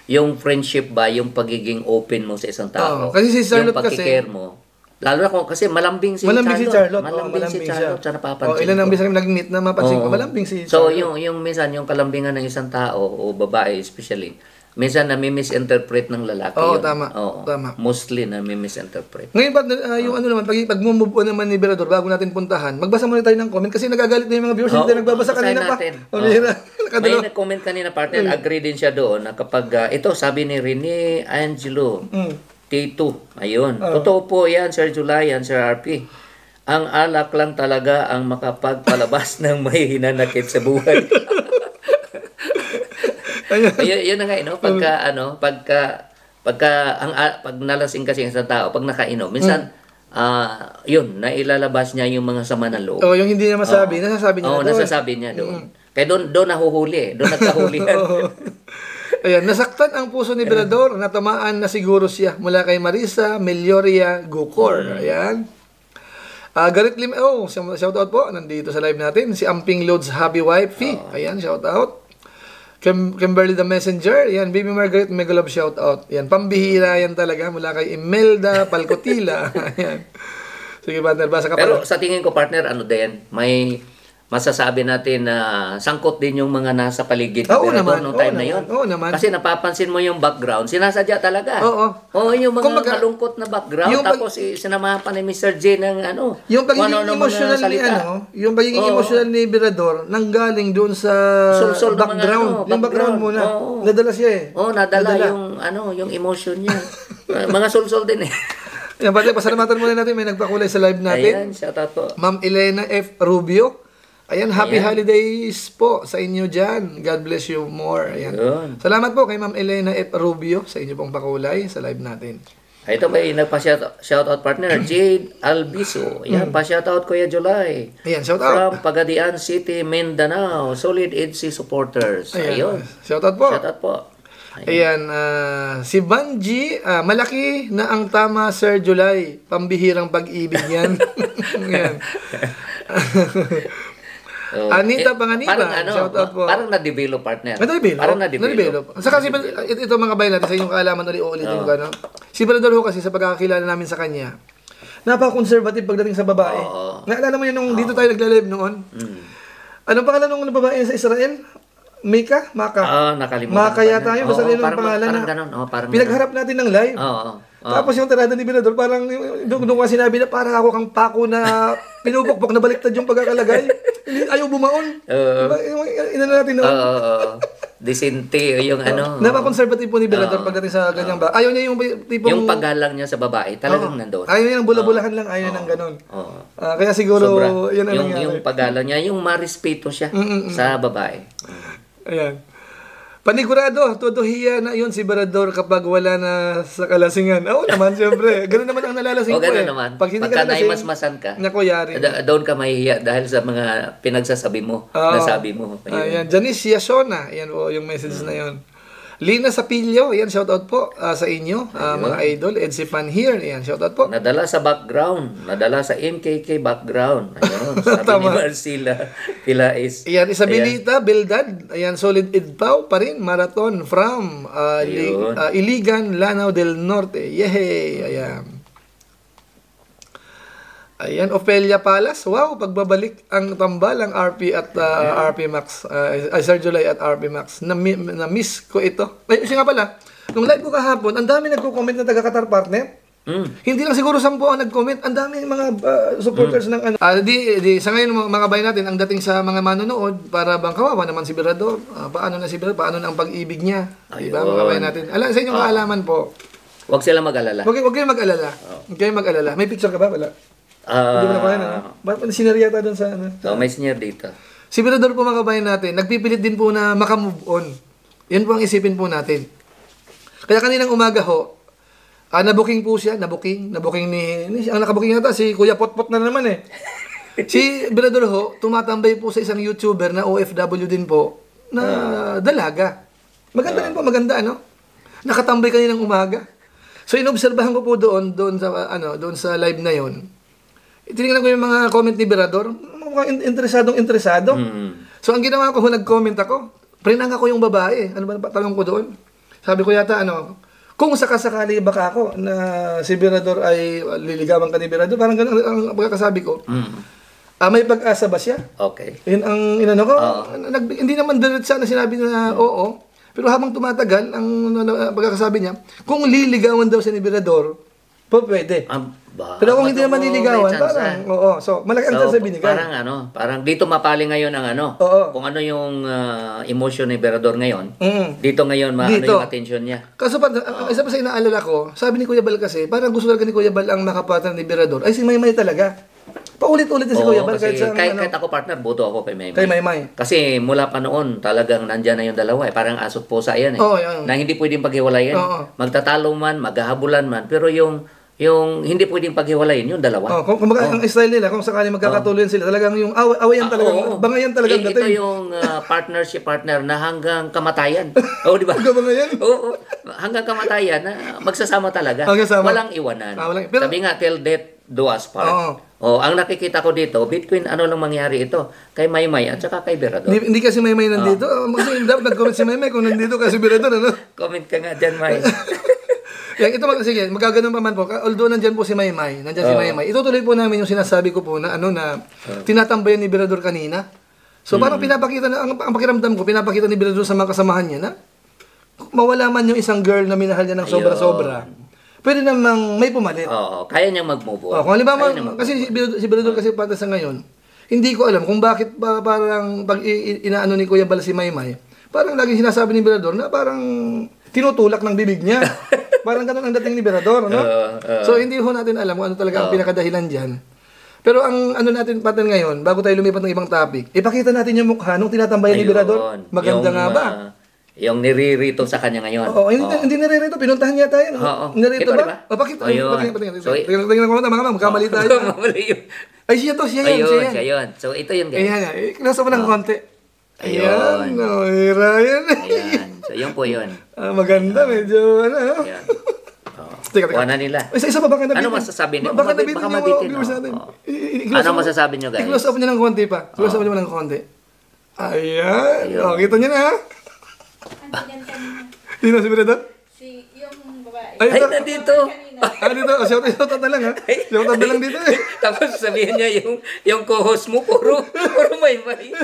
yung friendship ba, yung pagiging open mo sa isang tao. Kasi si Charlotte yung pagkikare mo. Lalo na kung kasi malambing si Charlotte. Malambing si Charlotte. Sana napapansin ilan ang bisa kami nag-meet na mapansin ko. Malambing si Charlotte. So, yung minsan, yung kalambingan ng isang tao, o babae especially, minsan nami-misinterpret ng lalaki. Tama. Mostly nami-misinterpret. Ngayon, yung ano naman, pag move on naman ni Berador, bago natin puntahan, magbasa muna tayo ng comment kasi nagagalit na yung mga viewers. Hindi nagbabasa kanina pa. May nag-comment kanina, partner. Agree din siya doon na kapag, ito, sabi ni Rene Angelo, T2. Ayun. Totoo po yan, Sir Julian, Sir RP. Ang alak lang talaga ang makapagpalabas ng may hinanakit sa buhay. Yun na nga, pag nalasing kasi sa tao, pag nakainom, minsan, yun, nailalabas niya yung mga sama ng loob. Yung hindi niya masabi, nasasabi niya. Nasasabi niya doon. Kaya doon nahuhuli, doon nagkahulihan. Ayan, nasaktan ang puso ni Berador, natamaan na siguro siya mula kay Marisa Melioria Gucor. Ayan. Garrett Lim, shout out po, nandito sa live natin. Si Amping Loads Happy Wifey. Ayan, shout out. Kimberly the Messenger. Ayan, Baby Margaret Megalove shout out. Ayan, pambihira yan talaga mula kay Imelda Palcotila. Ayan. Sige, partner, basa ka pa. Pero sa tingin ko, partner, din, may masasabi natin na sangkot din yung mga nasa paligid noong time na yun. Oo naman. Kasi napapansin mo yung background, sinasadya talaga. Oo, yung mga malungkot na background, tapos sinamahan pa ni Mr. J ng yung pagiging emotional yung pagiging emotional ni Berador nanggaling doon sa background. Yung background muna. Nadala siya nadala yung emotion niya. Mga sulsol din eh. Yan, pasalamatan muna natin, may nagpakulay sa live natin. Ayan, shout out po. Ma'am Elena F. Rubio. Ayan, happy holidays po sa inyo dyan. God bless you more. Ayan. Salamat po kay Ma'am Elena F. Rubio sa inyo pong pakulay sa live natin. Ito may nagpa-shoutout partner, Jade Albiso. Ayan, pa-shoutout Kuya July. Ayan, shoutout. From Pagadian City, Mindanao. Solid EDC supporters. Ayun. Shoutout po. Shoutout po. Ayan, si Banji, malaki na ang tama, Sir July. Pambihirang pag-ibig yan. Ayan. Anita Panganiba, shout out po. Parang na-develop, partner. Na-develop. Saka ito mga bayan natin, sa inyong kaalaman ulit-ulitin ko. Si Berador ho kasi sa pagkakakilala namin sa kanya, napaka-conservative pagdating sa babae. Naalala mo yun nung dito tayo nagla-live noon? Anong pangalan ng babae sa Israel? Maka? Nakalimutan. Maka yata yun. Basta yun ang pangalan pinagharap natin ng live. Tapos yung tirada ni Berador, parang doon ko sinabi na parang ako kang pako na pinupukpok na baliktad yung pagkakalagay. Ayaw bumaon. Inano natin noon. Disente, yung Napaka-conservative po ni Berador pagdating sa ganyang ba. Ayaw niya yung tipong... Yung paggalang niya sa babae, talagang nandoon. Ayaw niya ng bula-bulahan lang, ayaw niya ng ganun. Kaya siguro, yun ang nangyari. Yung paggalang niya, yung marespeto siya sa babae. Ayan. Panigurado, tutuhiya na yun si Berador kapag wala na sa kalasingan. Oo naman, siyempre. Ganun naman ang nalalasing ko ganun naman. Pag hindi ka nalasing, naimasmasan ka, naku, yari. Doon ka mahihiya dahil sa mga pinagsasabi mo, nasabi mo. Ayan, Janice Yasona, ayan po yung message na yun. Lina Sapilio, ayan, shoutout po sa inyo, mga idol. Edsi Fan here, ayan, shoutout po. Nadala sa background, nadala sa MKK background. Ayun, sabi ni Marcela Pilais. Ayan, Isabelita Beldad, ayan, solid idpaw pa rin, marathon from Iligan, Lanao del Norte. Yehey, ayan. Ayan, Ofelia Palas. Wow, pagbabalik ang tambal ang RP at RP Max. Sir July at RP Max. Na-miss ko ito. Ay, siya nga pala, nung live ko kahapon, ang dami nagko-comment na taga-Qatar partner. Hindi lang siguro 10 ang nag-comment. Ang dami mga supporters ng ano. Sa ngayon mga bayan natin, ang dating sa mga manonood, para bang kawawa naman si Berador. Paano na si Berador? Paano na ang pag-ibig niya? Diba, mga bayan natin. Sa inyong kaalaman po. Huwag sila mag-alala. Huwag kayong mag-alala. Huwag kayong mag-alala. May picture ka ba? Wala. Hindi mo na kaya na. Bakit sinari yata doon sa ano? May senior dito. Si Berador po mga kabayan natin, nagpipilit din po na makamove on. Yan po ang isipin po natin. Kaya kaninang umaga ho, nabuking po siya, nabuking ni ang nakabuking yata si Kuya Potpot na naman eh. Si Berador ho, tumatambay po sa isang YouTuber na OFW din po, na dalaga. Maganda rin po, maganda, ano? Nakatambay kaninang umaga. So, inobserbahan ko po doon sa live na yon. Tinignan ko yung mga comment ni Berador, mukhang interesado. So, ang ginawa ko, nag-comment ako, prinanga ko yung babae. Ano ba tanong ko doon? Sabi ko yata, kung sakasakali baka ako na si Berador ay liligawan ka ni Berador, parang ganun ang pagkakasabi ko. May pag-asa ba siya? Okay. Yun ang inano ko. Hindi naman diretsa na sinabi na oo. Pero habang tumatagal, ang pagkakasabi niya, kung liligawan daw siya ni Berador, pwede. Pero kung hindi naman liligawan, parang, oo. So, malaki ang chance na binigay. Parang dito mapali ngayon ang kung ano yung emotion ni Berador ngayon, dito ngayon yung attention niya. Kaso ang isa pa sa inaalala ko, sabi ni Kuya Bal kasi, parang gusto talaga ni Kuya Bal ang makapatner ni Berador, ay si Maymay talaga. Paulit-ulit na si Kuya Bal. Kahit ako partner, boto ako kay Maymay. Kay Maymay. Kasi mula pa noon, talagang nandyan na yung dalawa. Parang aso't pusa yan. Na hindi pwedeng paghiwalayan. Magtatalo man, maghahabulan man. Pero yung hindi pwedeng paghiwalayin, yung dalawa. Kumbaga, ang style nila, kung sakali magkakatuloy sila, talagang yung awayan talaga, bangayan talaga ang dating. Ito yung partner na hanggang kamatayan. Di ba? Hanggang bangayan? Oo, hanggang kamatayan, na magsasama talaga. Walang iwanan. Sabi nga, till death do us part. Ang nakikita ko dito, between ano lang mangyari ito, kay Maymay at saka kay Berador. Hindi kasi Maymay nandito. Kasi dapat nag-comment si Maymay kung nandito kasi Berador, ano? Comment ka nga dyan, May. Ito sige, magaganon pa man po. Although nandyan po si Maymay, itutuloy po namin yung sinasabi ko po na tinatambayan ni Berador kanina. So parang pinapakita na, ang pakiramdam ko, pinapakita ni Berador sa mga kasamahan niya na mawala man yung isang girl na minahal niya ng sobra-sobra. Pwede namang may pumalit. Kaya niyang mag-move on. Kung halimbawa, kasi si Berador kasi pata sa ngayon, hindi ko alam kung bakit parang pag inaano ni Kuya Bal si Maymay, parang laging sinasabi ni Berador na parang tinutulak ng bibig niya. Parang ganun ang dating ni Berador, no? So, hindi ho natin alam kung ano talaga ang pinakadahilan dyan. Pero ang natin patin ngayon, bago tayo lumipat ng ibang topic, ipakita natin yung mukha nung tinatambayan ni Berador. Maganda nga ba? Yung niririto sa kanya ngayon. Hindi niririto. Pinuntahan niya tayo. Nirito ba? Pakita. So, tingnan ko na mga magkamali tayo. Ay, siya yan. Siya yun. So, ito yun, guys. Ayan. Klasa mo ng konti. Ayan. Ayan. So, yun po yun. Maganda. Medyo, Ayan. Kuha na nila. Isa pa, baka nabitin. Ano masasabi niyo? Baka nabitin yung viewers natin. Ano masasabi niyo, guys? I-close up niya ng konti pa. Close up niya ng konti. Ayan. Kita niyo na, ha? Sino si Berador? Yung babae. Ay, nandito. Dito. Shout out na lang, ha? Shout out na lang dito, eh. Tapos sabihin niya yung co-host mo, puro Maymay.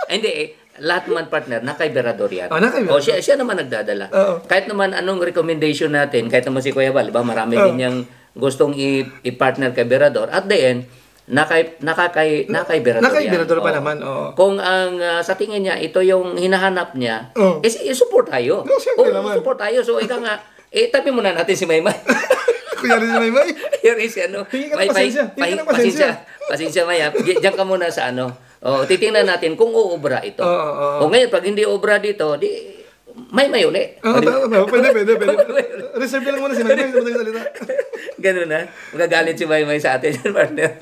Hindi, lahat naman partner, na kay Berador yan. Siya naman nagdadala. Kahit naman anong recommendation natin, kahit naman si Kuya Bal, marami din niyang gustong i-partner kay Berador. At the end, kay Berador yan. Kay Berador pa naman, oo. Kung ang sa tingin niya, ito yung hinahanap niya, support tayo. Support tayo. So, ika nga, tabi muna natin si Maymay. Kunyari si Maymay? Here is, Hingi ka ng pasensya. Pasensya, Maya. Diyan ka muna sa titingnan natin kung uubra ito. O ngayon, pag hindi uubra dito, Maymay uli. Pwede. Reserve lang muna si Maymay. Ganun na. Magagalit si Maymay sa atin, partner.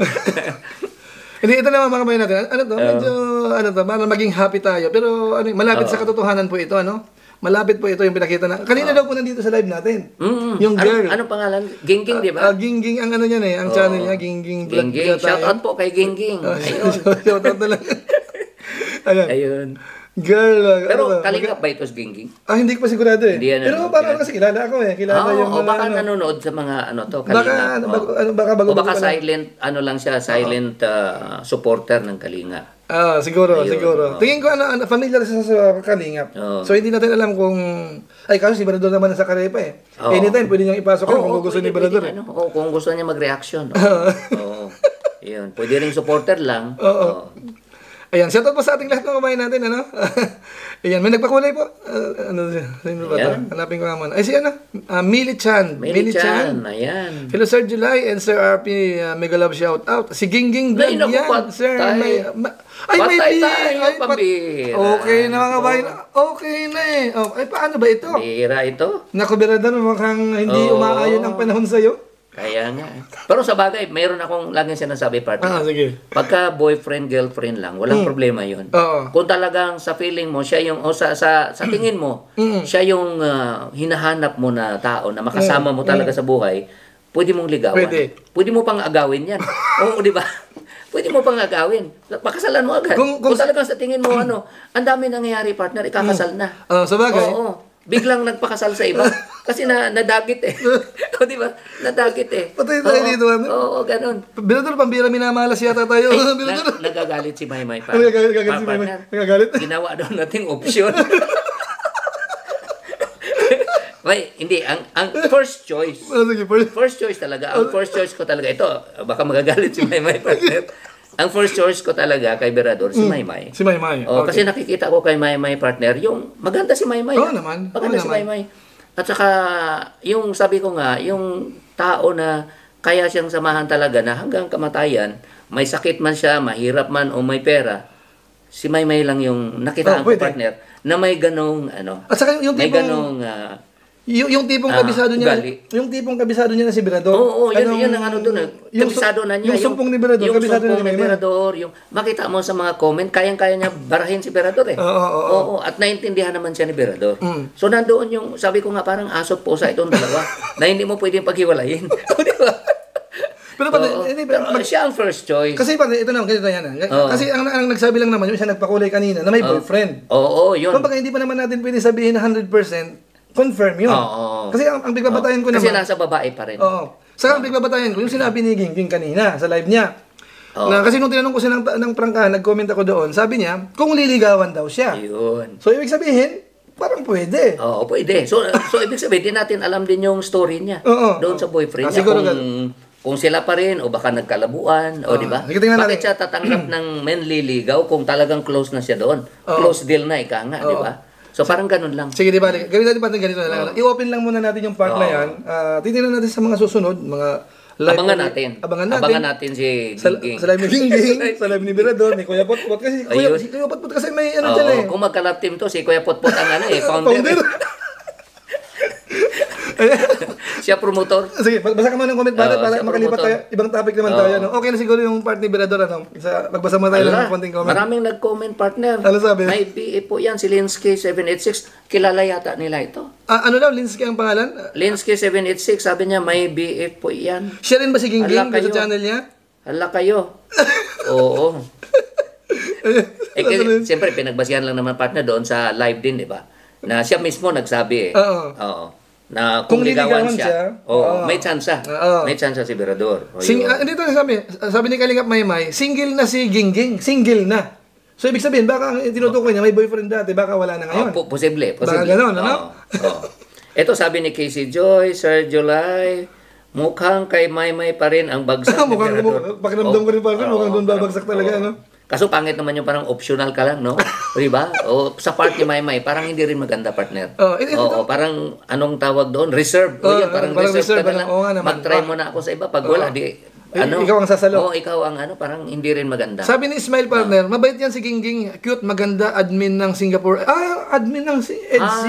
Hindi, ito naman mga kabayan natin. Medyo, para maging happy tayo. Pero malapit sa katotohanan po ito, Malapit po ito yung pinakita na. Kanina daw po nandito sa live natin. Yung girl. Anong pangalan? Gingging, di ba? Gingging ang niyan eh. Ang channel niya, Gingging Vlog. Shout out po kay Gingging. Shout out na lang. Ayun. Girl. Pero kalingap ba ito si Gingging? Hindi ko pa sigurado eh. Pero parang kasi kilala ako eh. Kilala yung o baka nanonood sa mga kalingap. Baka silent, lang siya, silent supporter ng kalingap. Siguro. Tingin ko familiar sa kalingap. So hindi natin alam kung kaso si Berador naman nasa Karepa eh. Anytime pwede niyang ipasok kung gusto ni Berador eh. Kung gusto niya mag-reaction. Yun, pwede ring supporter lang. Ayan, shout out po sa ating lahat ng kabayan natin, Ayan, may nagpakulay po. Sino ba ito? Hanapin ko naman. Ay, si Millie Chan. Ayan. Hello, Sir July and Sir RP. Mega love shout out. Si Gingging Vlog yan. Sir, may pambira. Okay na mga kabayan. Okay na eh. Ay, paano ba ito? Bira ito. Naku, Berador, mukhang hindi umaayon ang panahon sa'yo. Kaya nga. Pero sa bagay, mayroon akong laging sinasabi, partner. Sige. Pagka boyfriend, girlfriend lang, walang problema yun. Oo. Kung talagang sa feeling mo, siya yung, o sa tingin mo, siya yung hinahanap mo na tao na makasama mo talaga sa buhay, pwede mong ligawan. Pwede mo pang agawin yan. Oo, di ba? Pwede mo pang agawin. Pakasalan mo agad. Kung talagang sa tingin mo, ang dami nangyayari, partner, ikakasal na. Sa bagay. Oo. Biglang nagpakasal sa iba. Kasi nadagit eh. O, di ba? Nadagit eh. Patay tayo dito. Oo, ganun. Birador, pambira minamalas yata tayo. Birador. Nagagalit si Maymay pa. Nagagalit si Maymay. Nagagalit. Ginawa daw nating option. May, hindi. Ang first choice. Sige, First choice talaga. Ang first choice ko talaga. Ito, baka magagalit si Maymay, partner. Ang first choice ko talaga kay Berador, si Maymay. Si Maymay. Oh, kasi nakikita ko kay Maymay, partner, yung maganda si Maymay. Oo naman. Maganda si Maymay. At saka, yung sabi ko nga, yung tao na kaya siyang samahan talaga na hanggang kamatayan, may sakit man siya, mahirap man o may pera, si Maymay lang yung nakita ko, partner, na may ganong, at saka yung may tipong, ganong, yung tipong kabisado niya, ugali. yung tipong kabisado niya na si Berador. Oo, yun ang doon. Kabisado na niya. Yung sumpong ni Berador, yung kabisado sumpong na ni Berador, yung makita mo sa mga comment, kayang-kaya niya barahin si Berador eh. Oo. At naintindihan naman siya ni Berador. So nandoon yung, sabi ko nga parang asot pusa itong dalawa, na hindi mo pwedeng paghiwalayin. Di ba? Pero siya ang first choice. Kasi ito na, ganito yan. Kasi ang nagsabi lang naman, yung siya nagpakulay kanina, na may boyfriend. Oo, yun. Kung hindi pa naman natin pwede sabihin na 100%, confirm yun. Kasi ang bigbabatayan ko naman. Kasi nasa babae pa rin. Oo. Saka ang bigbabatayan ko, yung sinabi ni Gingging kanina sa live niya. Na, kasi nung tinanong ko siya ng prangkahan, nag-comment ako doon, sabi niya, kung liligawan daw siya. Yun. So, ibig sabihin, parang pwede. Oo, pwede. So ibig sabihin, di natin alam din yung story niya. Doon sa boyfriend niya. Siguro kung sila pa rin, o baka nagkalabuan, o di ba? Bakit siya tatanggap ng menliligaw kung talagang close na siya doon? Close deal na, ika nga, di ba? So parang ganun lang. Sige, di ba? Gawin natin ganito na lang. I-open lang muna natin yung part na yan. Titignan natin sa mga susunod, mga live. Abangan natin si Gingging. Sa live ni Gingging, sa live ni Berador, ni Kuya Potpot. Kasi Kuya Potpot kasi may dyan eh. Kung magka-love team to, si Kuya Potpot ang founder. Siya promotor. Sige, basa ka muna ng comment para makalipat tayo. Ibang topic naman tayo. Okay na siguro yung part ni Berador. Magbasa mo tayo ng konting comment. Maraming nag-comment, partner. Ano sabi? May BA po yan, si Linsky 786. Kilala yata nila ito. Ano daw, Linsky ang pangalan? Linsky 786, sabi niya, may BA po yan. Siya rin ba si Gingging sa channel niya? Hala kayo. Oo. Siyempre, pinagbasihan lang naman, partner, doon sa live din, di ba? Na siya mismo nagsabi eh. Oo. Na kung ligawan siya, may tsansa. May tsansa si Berador. Dito sabi ni Kalingap Maymay, single na si Gingging. Single na. So, ibig sabihin, baka tinutukoy niya, may boyfriend dati, baka wala na ngayon. Posible. Baka gano'n, ano? Ito sabi ni Casey Joy, Sir July, mukhang kay Maymay pa rin ang bagsak ni Berador. Pakiramdam ko rin pa rin, mukhang doon babagsak talaga, ano? Kaso pangit naman yung parang optional ka lang, no? Diba? O sa part ni Maymay, parang hindi rin maganda, partner. Parang anong tawag doon? Reserve. Yan, parang reserve ka na lang. Mag-try mo na ako sa iba. Pag wala, ikaw ang sasalo. Ikaw ang parang hindi rin maganda. Sabi ni Ismail, partner, mabait yan si Gingging. Cute, maganda, admin ng Singapore. Admin ng EDC.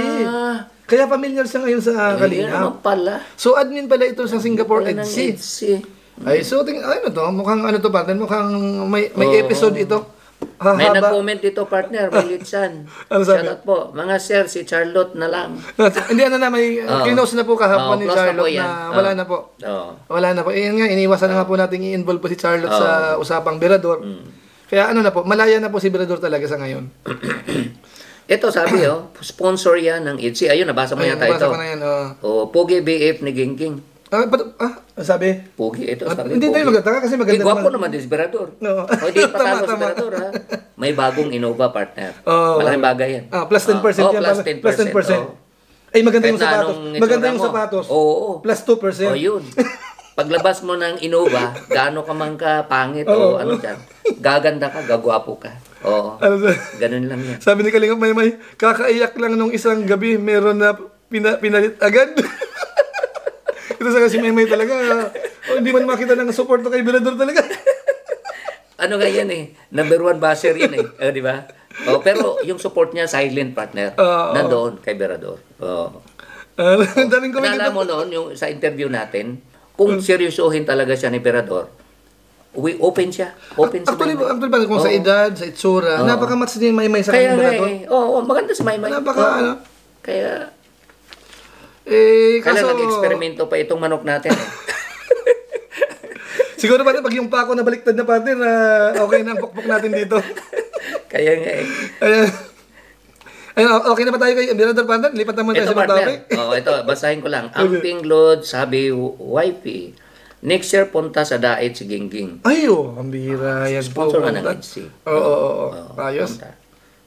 Kaya familiar siya ngayon sa Kalingap. Pala. So, admin pala ito sa Singapore EDC. Ay, so, mukhang partner, mukhang may episode ito. May nag-comment dito, partner, may litsan. Shoutout po. Mga sir, si Charlotte na lang. Hindi, may kinos na po kahapon ni Charlotte na wala na po. Wala na po. Nga, iniwasan na nga po natin i-involve po si Charlotte sa usapang Berador. Kaya malaya na po si Berador talaga sa ngayon. Ito sabi, sponsor yan ng EDC. Ayun, nabasa mo yata ito. Nabasa ko na yan, Pogi BF ni Gingging. Sabi? Pogi, ito sabi. Hindi tayo magtataka kasi maganda naman. Gwapo naman din si Berador. Hindi patalo si Berador, ha? May bagong Innova, partner. Malaking bagay yan. Plus 10% yan. Plus 10%. Ay, maganda yung sapatos. Maganda yung sapatos. Oo. Plus 2%. Yun. Paglabas mo ng Innova, gaano ka man ka pangit o ano dyan, gaganda ka, gagwapo ka. Oo. Ganun lang yan. Sabi ni Kalingap Maymay, kakaiyak lang nung isang gabi, meron na pinalit agad. Ito sa kasi Maymay talaga, hindi man makita ng support kay Berador talaga. Ano nga yan eh, number 1 basher yan eh, di ba? Pero yung support niya, silent, partner, nandoon kay Berador. Daming comment Naalala mo noon, yung sa interview natin, kung seryosohin talaga siya ni Emperador, open siya. Open si Actually, Maymay. kung sa edad, sa itsura, napaka-match din yung Maymay sa Kaya kanila nga maganda si Maymay. Napaka, Kaya, kaso, nag-eksperimento pa itong manok natin. siguro ba pag yung pako na baliktad na partner, okay na ang pukpok natin dito. Kaya nga Ayun, okay na ba tayo kay Emperador partner? Lipat naman tayo Ito sa ibang topic. partner. Ito, basahin ko lang. Amping Lord, sabi wifey, next year punta sa Daet si Gingging. Ay, ang bihira. Yan po. Sponsor nga ng EDC. Oo. Ayos. Punta.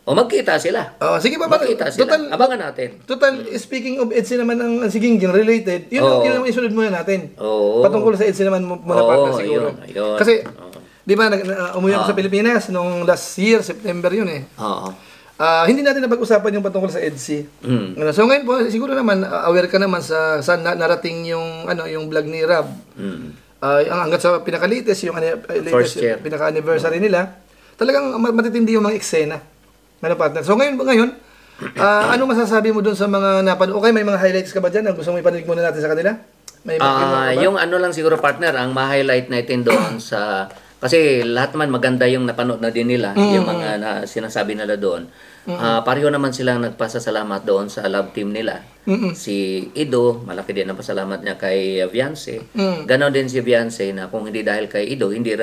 Magkita sila. Sige pa ba? Magkita sila. Abangan natin. Total, speaking of EDC naman ang si Gingging related, yun naman isunod muna natin. Patungkol sa EDC naman muna partner siguro. Yun. Kasi, di ba, umuwi ako sa Pilipinas nung last year, September yun eh. Hindi natin napag-usapan yung patungkol sa EDC. So ngayon po, siguro naman, aware ka naman sa narating yung, yung vlog ni Rob. Hanggat sa pinaka-latest, yung latest, pinaka-anniversary nila, talagang matitindi yung mga eksena. Partner. So ngayon, ano masasabi mo dun sa mga napanood? Okay, may mga highlights ka ba dyan? Gusto mo ipaninig muna natin sa kanila? Yung ano lang siguro partner, ang ma-highlight natin doon sa... Kasi lahat man maganda yung napanood na din nila, yung mga sinasabi nila doon. Pareho naman silang nagpasasalamat doon sa love team nila. Si Ido, malaki din ang pasalamat niya kay Viance. Ganon din si Viance na kung hindi dahil kay Ido, hindi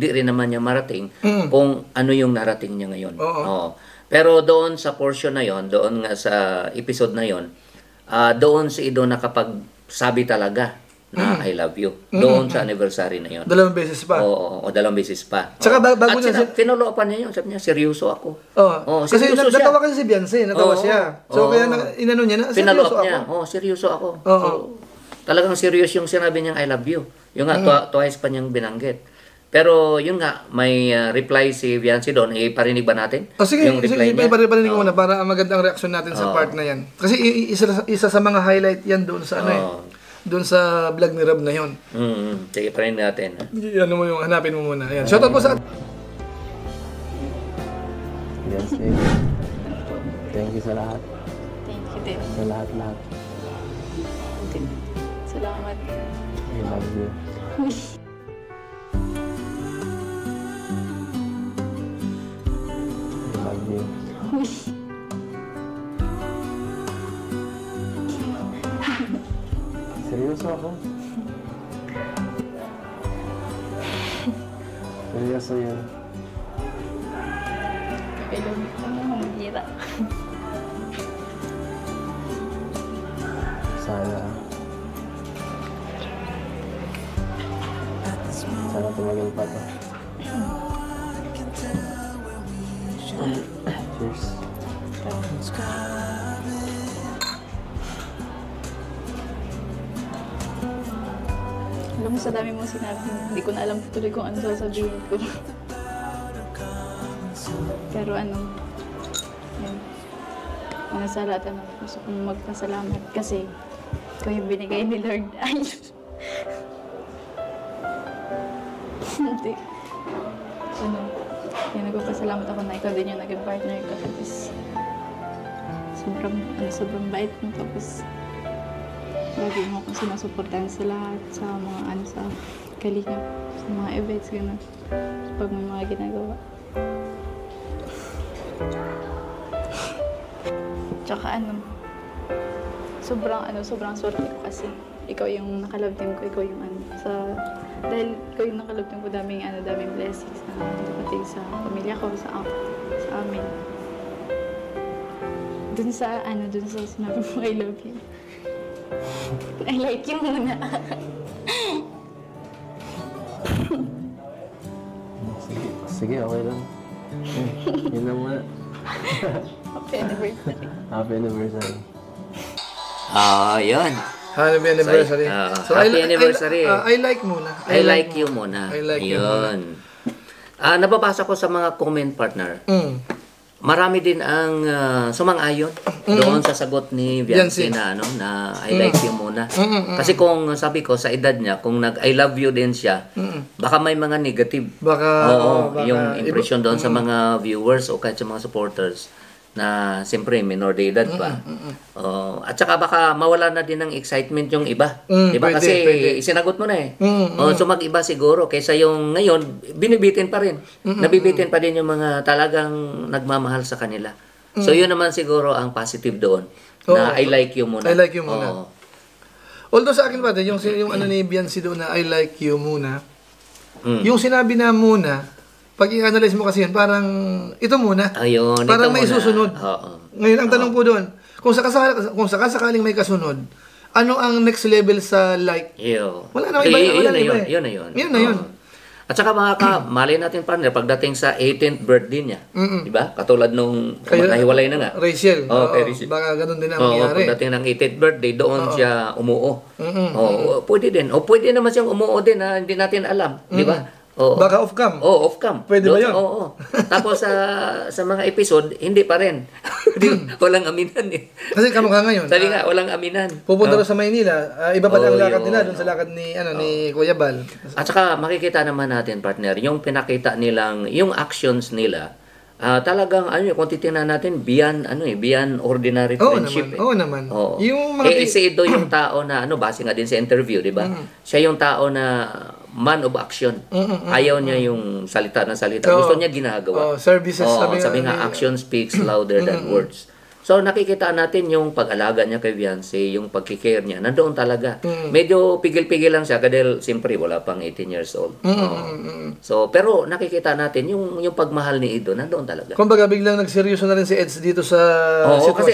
rin naman niya marating kung ano yung narating niya ngayon. Pero doon sa portion na yon, doon nga sa episode na yon, doon si Ido nakapagsabi talaga na I love you. Doon sa anniversary na yun. 2 beses pa. Oo, 2 beses pa. Tsaka bago at pinuloopan niya yun. Sabi niya, seryoso ako. Kasi natawa kasi si Beyonce, natawa siya. So kaya inano niya na, seryoso ako. Niya, seryoso ako. So, talagang serious yung sinabi niyang I love you. Yung nga, twice pa niyang binanggit. Pero yun nga, may reply si Beyonce doon. Iparinig ba natin? Sige, iparinig mo muna para magandang reaction natin sa part na yan. Kasi isa sa mga highlight yan doon sa doon sa vlog ni Rob na yun. Sige, parinig natin. Ano mo yung hanapin mo muna. Ayan. Shoutout po sa... Yes, thank you sa lahat. Thank you din. Sa lahat-lahat. Salamat. I love you. I love you. Seryoso ako. Seryoso yan. Alam mo, mahira. Sana tumagal pa to. Cheers. Alam mo, sa dami mong sinabi, hindi ko na alam tuloy kung ano sasabihin ko. Pero yun. Mga sa lahat, gusto kong magpasalamat kasi ikaw yung binigay ni Lord. Ay, hindi. Yan, nagpapasalamat ako na ikaw din yung naging partner ko. Tapos, sobrang bait mo. Tapos, lagi mo akong sinusuportahan sa lahat, sa mga sa kalinga, sa mga events, gano'n. Pag may mga ginagawa. Tsaka sobrang swerte ko kasi ikaw yung nakalove team ko, ikaw yung dahil ikaw yung nakalove team ko, daming blessings na dumating sa pamilya ko, sa amin. Dun sa sinabi mo, I love you. I like you muna. Sige, okay lang. Yun lang muna. Happy anniversary. Happy anniversary. Yun. Happy anniversary. So, happy anniversary. I like muna. I like you muna. I like you muna. Nababasa ko sa mga comment partner. Marami din ang sumang-ayon doon sa sagot ni Viance na I like you muna. Kasi kung sabi ko sa edad niya, kung I love you din siya, baka may mga negative. Baka yung impression doon sa mga viewers o kahit sa mga supporters na siyempre minor de edad pa. At saka baka mawala na din ng excitement yung iba. Diba? Pwede, Kasi pwede. sinagot mo na eh. So mag-iba siguro kaysa yung ngayon, binibitin pa rin. Nabibitin pa din yung mga talagang nagmamahal sa kanila. So yun naman siguro ang positive doon. Na I like you muna. I like you muna. Oo. Although sa akin, pati, yung ano ni Biancy doon na I like you muna, yung sinabi na muna, pag i-analyze mo kasi yun, parang ito muna. Ayun, parang ito may muna. susunod. Oo. Ngayon, ang tanong po doon, kung sakasakaling may kasunod, ano ang next level sa like? Wala na iba. Yun na yun. Oo. At saka malay natin partner, pagdating sa 18th birthday niya, di ba? Katulad nung nahiwalay na nga. Rachel. Kay Rachel. Baka ganun din ang mangyari. Pagdating ng 18th birthday, doon siya umuo. Pwede din. O pwede naman siyang umuo din na hindi natin alam, di ba? Baka off-cam. Off-cam. Pwede ba yun? Oo. Tapos sa mga episode, hindi pa rin. Walang aminan eh. Kasi kamukha ngayon. Sabi nga, walang aminan. Pupunta rin sa Maynila, iba pa ang lakad nila doon sa lakad ni Kuya Bal. At saka makikita naman natin, partner, yung pinakita nilang, yung actions nila, talagang kung titingnan natin beyond ordinary friendship. Oo naman. Yung mga si Ido yung tao na base nga din sa interview, di ba? Siya yung tao na man of action. Ayaw niya yung salita na salita. Gusto niya ginagawa. Services. Sabi nga action speaks louder than words. So nakikita natin yung pag-alaga niya kay Beyonce, yung pagkikare niya, nandoon talaga. Medyo pigil-pigil lang siya dahil siyempre wala pang 18 years old. So pero nakikita natin yung pagmahal ni Ido nandoon talaga. Kumbaga biglang nagseryoso na rin si Eds dito sa sitwasyon, kasi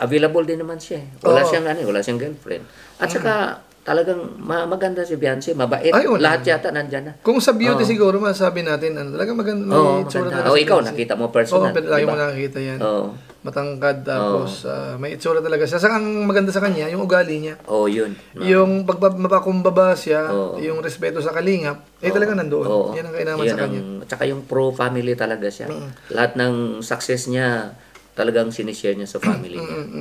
available din naman siya. Wala siyang girlfriend. At saka talagang maganda si Beyonce, mabait. Lahat yata nandiyan na. Kung sa beauty siguro masasabi natin, talagang maganda. Maganda. Ikaw nakita mo personal. Lagi mo nakikita yan. Matangkad, tapos may itsura talaga siya. Saka ang maganda sa kanya, yung ugali niya. Yun. Yung mapakumbaba siya, yung respeto sa kalingap, talagang nandoon. Yan ang kainaman sa kanya. Tsaka yung pro-family talaga siya. Lahat ng success niya, talagang sinishare niya sa family niya.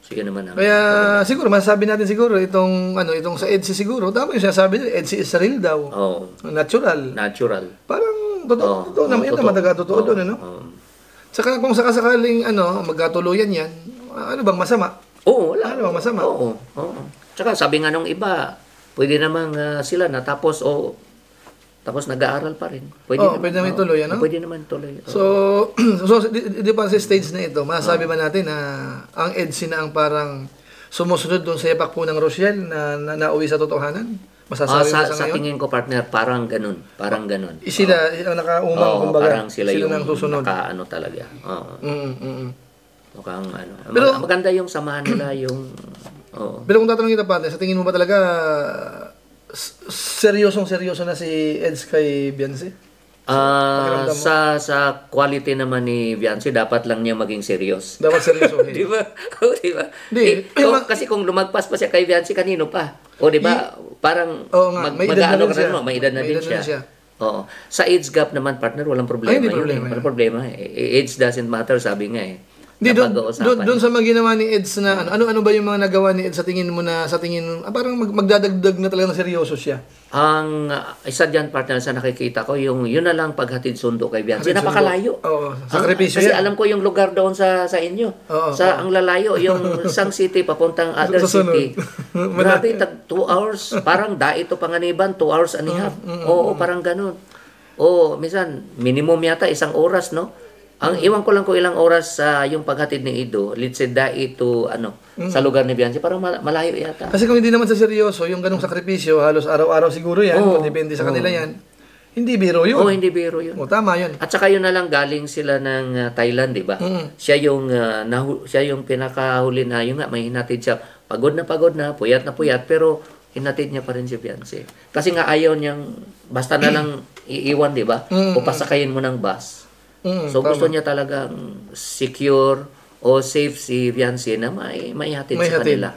So yun naman. Kaya siguro, masasabi natin siguro, itong sa EDSI siguro, tama yung sinasabi nila, EDSI is real daw. Natural. Parang totoo naman, yun naman taga-totoo doon, Saka kung sakasakaling magkatuluyan yan, ano bang masama? Wala. Ano bang masama? Oo. Tsaka sabi nga nung iba, pwede namang sila natapos tapos nag-aaral pa rin. Pwede naman ituloy, Pwede naman ituloy. So di ba sa stage na ito, masasabi ba natin na ang EDSI na ang parang sumusunod doon sa yapak po ng Rochelle na nauwi sa totohanan? Masasabi mo sa ngayon? Sa tingin ko, partner, parang ganun. Sila ang nakaumang, kumbaga. Parang sila yung susunod. talaga. Mukhang Pero, maganda yung samahan nila, yung... Pero kung tatanungin kita, partner, sa tingin mo ba talaga seryoso na si Eds kay Beyonce? Sa quality naman ni Beyonce, dapat lang niya maging serious. Dapat seryoso. Di ba? Kasi kung lumagpas pa siya kay Beyonce, kanino pa? Di ba? Parang may edad na din siya. Sa age gap naman, partner, walang problema. Walang problema. Age doesn't matter, sabi nga eh. Doon sa mga ginawa ni Eds na ano ba yung mga nagawa ni Eds sa tingin mo parang magdadagdag na talaga na seryoso siya? Ang isa diyan, partner, sa nakikita ko yun na lang paghatid sundo kay Beyonce. Napakalayo. Sakripisyo kasi yan. alam ko yung lugar doon sa inyo. Ang lalayo, yung isang city papuntang other city. Grabe, 2 hours. Parang daito Panganiban, 2 hours and a half. Parang ganun. Minsan minimum yata 1 oras, no? Ang iwan ko lang kung ilang oras yung paghatid ni Ido, let's say to sa lugar ni Beyonce, parang malayo yata. Kasi kung hindi naman sa seryoso, yung ganung sakripisyo, halos araw-araw siguro yan, kung depende sa kanila yan. Hindi biro yun. Hindi biro yun. Tama yun. At saka yun na lang galing sila ng Thailand, di ba? Siya yung pinakahuli na, yung nga, may hinatid siya. Pagod na, puyat, pero hinatid niya pa rin si Beyonce. Kasi nga ayaw niyang, basta na lang iiwan, di ba? O pasakayin mo ng bus. So tama. gusto niya talagang secure o safe si Beyonce na may hatid sa kanila.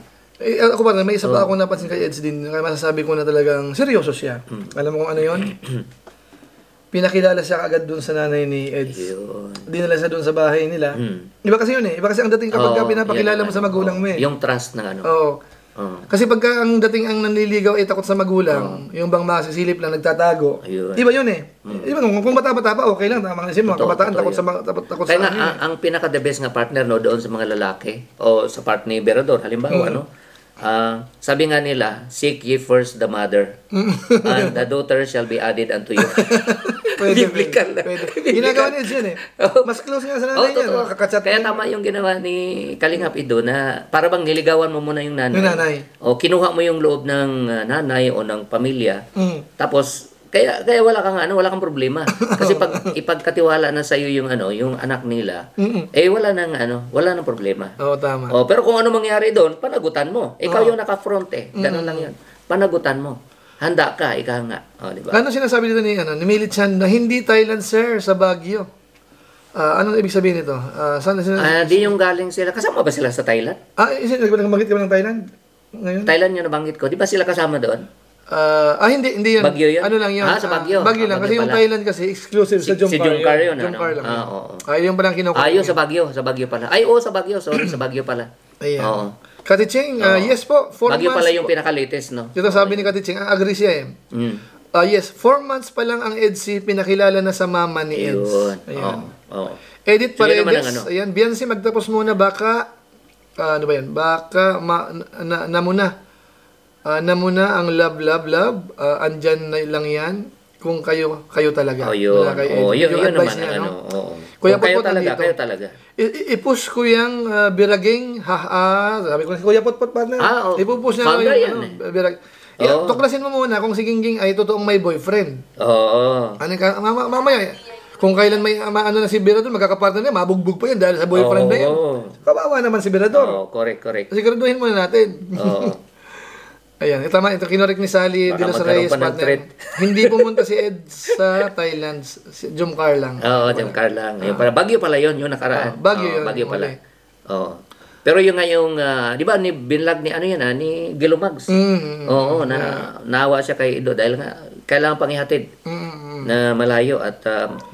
Ako pa rin, may isa pa ako napansin kay Eds din, kaya masasabi ko na talagang seryoso siya. Alam mo kung ano yun? Pinakilala siya agad dun sa nanay ni Eds. Dinala siya dun sa bahay nila. Iba kasi yun eh. Iba kasi ang dating kapag pinapakilala mo sa magulang mo eh. Yung trust na Oo. Kasi pagka ang dating ang nanliligaw ay takot sa magulang, yung bang masisilip lang nagtatago. Ayun. Iba yun eh. Iba kung bata-bata pa, okay lang. Tama nga siya, mga kabataan takot sa Kaya nga, ano eh. ang pinaka-the best nga partner no, doon sa mga lalaki o sa part ni Berador, halimbawa, no? Sabi nga nila, seek ye first the mother, and the daughter shall be added unto you. Biblical na. Pwede. Ginagawa niya yun eh. Mas close nga sa nanay niya. Totoo. Kakachat Kaya niya. tama yung ginawa ni Kalingap Ido na para bang niligawan mo muna yung nanay. Yung nanay. O kinuha mo yung loob ng nanay o ng pamilya. Tapos kaya wala kang problema. Kasi pag ipagkatiwala na sa iyo yung yung anak nila, wala nang problema. Oo, tama. Pero kung ano mangyari doon, panagutan mo. Ikaw yung naka-front eh. Ganun lang 'yun. Panagutan mo. Handa ka, ika nga. Di ba? Ano sinasabi dito ni Milit Chan na hindi Thailand sir sa Baguio? Anong ibig sabihin nito? Saan Di yung galing sila. Kasama ba sila sa Thailand? Nagbanggit ka ba ng Thailand? Ngayon? Thailand yung nabanggit ko. Di ba sila kasama doon? Hindi yun. Baguio yun? Ano lang yun? Sa Baguio. Baguio lang. Kasi Baguio yung pala. Thailand kasi exclusive sa Jomcar. Si Jomcar yun. Jomcar lang. Oo. Yung palang kinukuha. Yun sa Baguio. Sa Baguio pala. Sa Baguio. Sorry, sa Baguio pala. Ayan. Oo. Katiching, yes po. 4 Baguio months pala yung pinaka-latest, no? Ito sabi ni Katiching, agree siya eh. Yes, 4 months pa lang ang EDSI, pinakilala na sa mama ni Eds. Yun. Ayan. Oo. Edit So, yun naman Paredes, ang ayan, Biancy, magtapos muna, baka, ano ba yan, baka, na muna ang love, andyan na lang yan, kung kayo talaga. Yun. Mula kay Ed. Yun Yung naman advice niya, ang no? Oo. Kuya Kung kayo Potpot talaga, nandito. kayo talaga. I-push ko yung biraging, sabi ko, Kuya Potpot partner. Oo. Ipupush na Founder yan yung birag. Tuklasin mo muna kung si Gingging ay totoong may boyfriend. Oo. Mamaya, kung kailan may na si Berador, magkakapartner niya, mabugbog pa yan dahil sa boyfriend na yan. Kawawa naman si Berador. Correct. Siguraduhin muna natin. Oo. Ayan, tama, ito kinorek ni Sally Baka de los magkaroon Reyes, pa ng partner. threat. Hindi pumunta si Ed sa Thailand, si Jomcar lang. Jomcar lang. Yung pala, Baguio pala yun, yung nakaraan. Baguio yun. Baguio pala. Okay. Oo. Pero yung ngayong, di ba, ni binlag ni ni Gilumags. Oo, naawa siya kay Ido dahil nga, kailangan pang ihatid na malayo at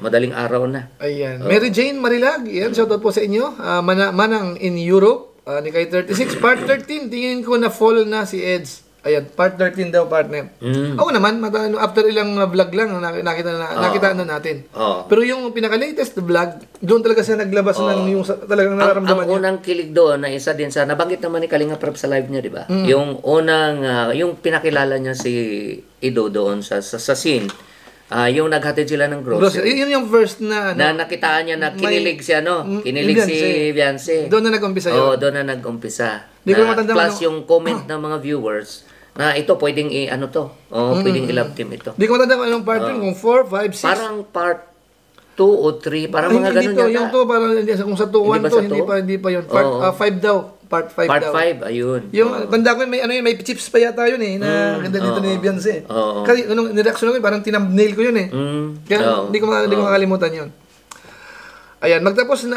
madaling araw na. Ayan. Mary Jane Marilag, yan, shoutout po sa inyo. Manang in Europe, ni kay 36, part 13, tingin ko na fall na si Eds. Ayan, part 13 daw, partner. Ako naman, after ilang vlog lang, nakita natin. Pero yung pinaka-latest vlog, doon talaga siya naglabas ng yung talagang nararamdaman Ang niya. unang kilig doon na isa din sa, nabanggit naman ni Kalinga Prab sa live niya, di ba? Yung unang, yung pinakilala niya si Ido doon sa scene, yung naghatid sila ng grocery. Yun yung first na, na nakitaan niya na kinilig siya, no? Kinilig si Beyonce. Doon na nag-umpisa yun. Oo, doon na nag-umpisa. Di ko matanda Plus yung comment ng mga viewers, na ito pwedeng pwedeng i-love team ito. Di ko matanda kung anong part yun, kung 4, 5, 6. Parang part 2 o 3, parang mga ganun yata. Yung 2, parang kung sa 2, 1, 2, hindi pa yun. Part 5 daw. Part 5 daw. Part 5, ayun. Yung tanda ko may may chips pa yata yun eh, na ganda dito ni Beyonce. Kasi nung nireaction ko, parang tinambnail ko yun eh. Kaya hindi ko makalimutan yun. Ayan, magtapos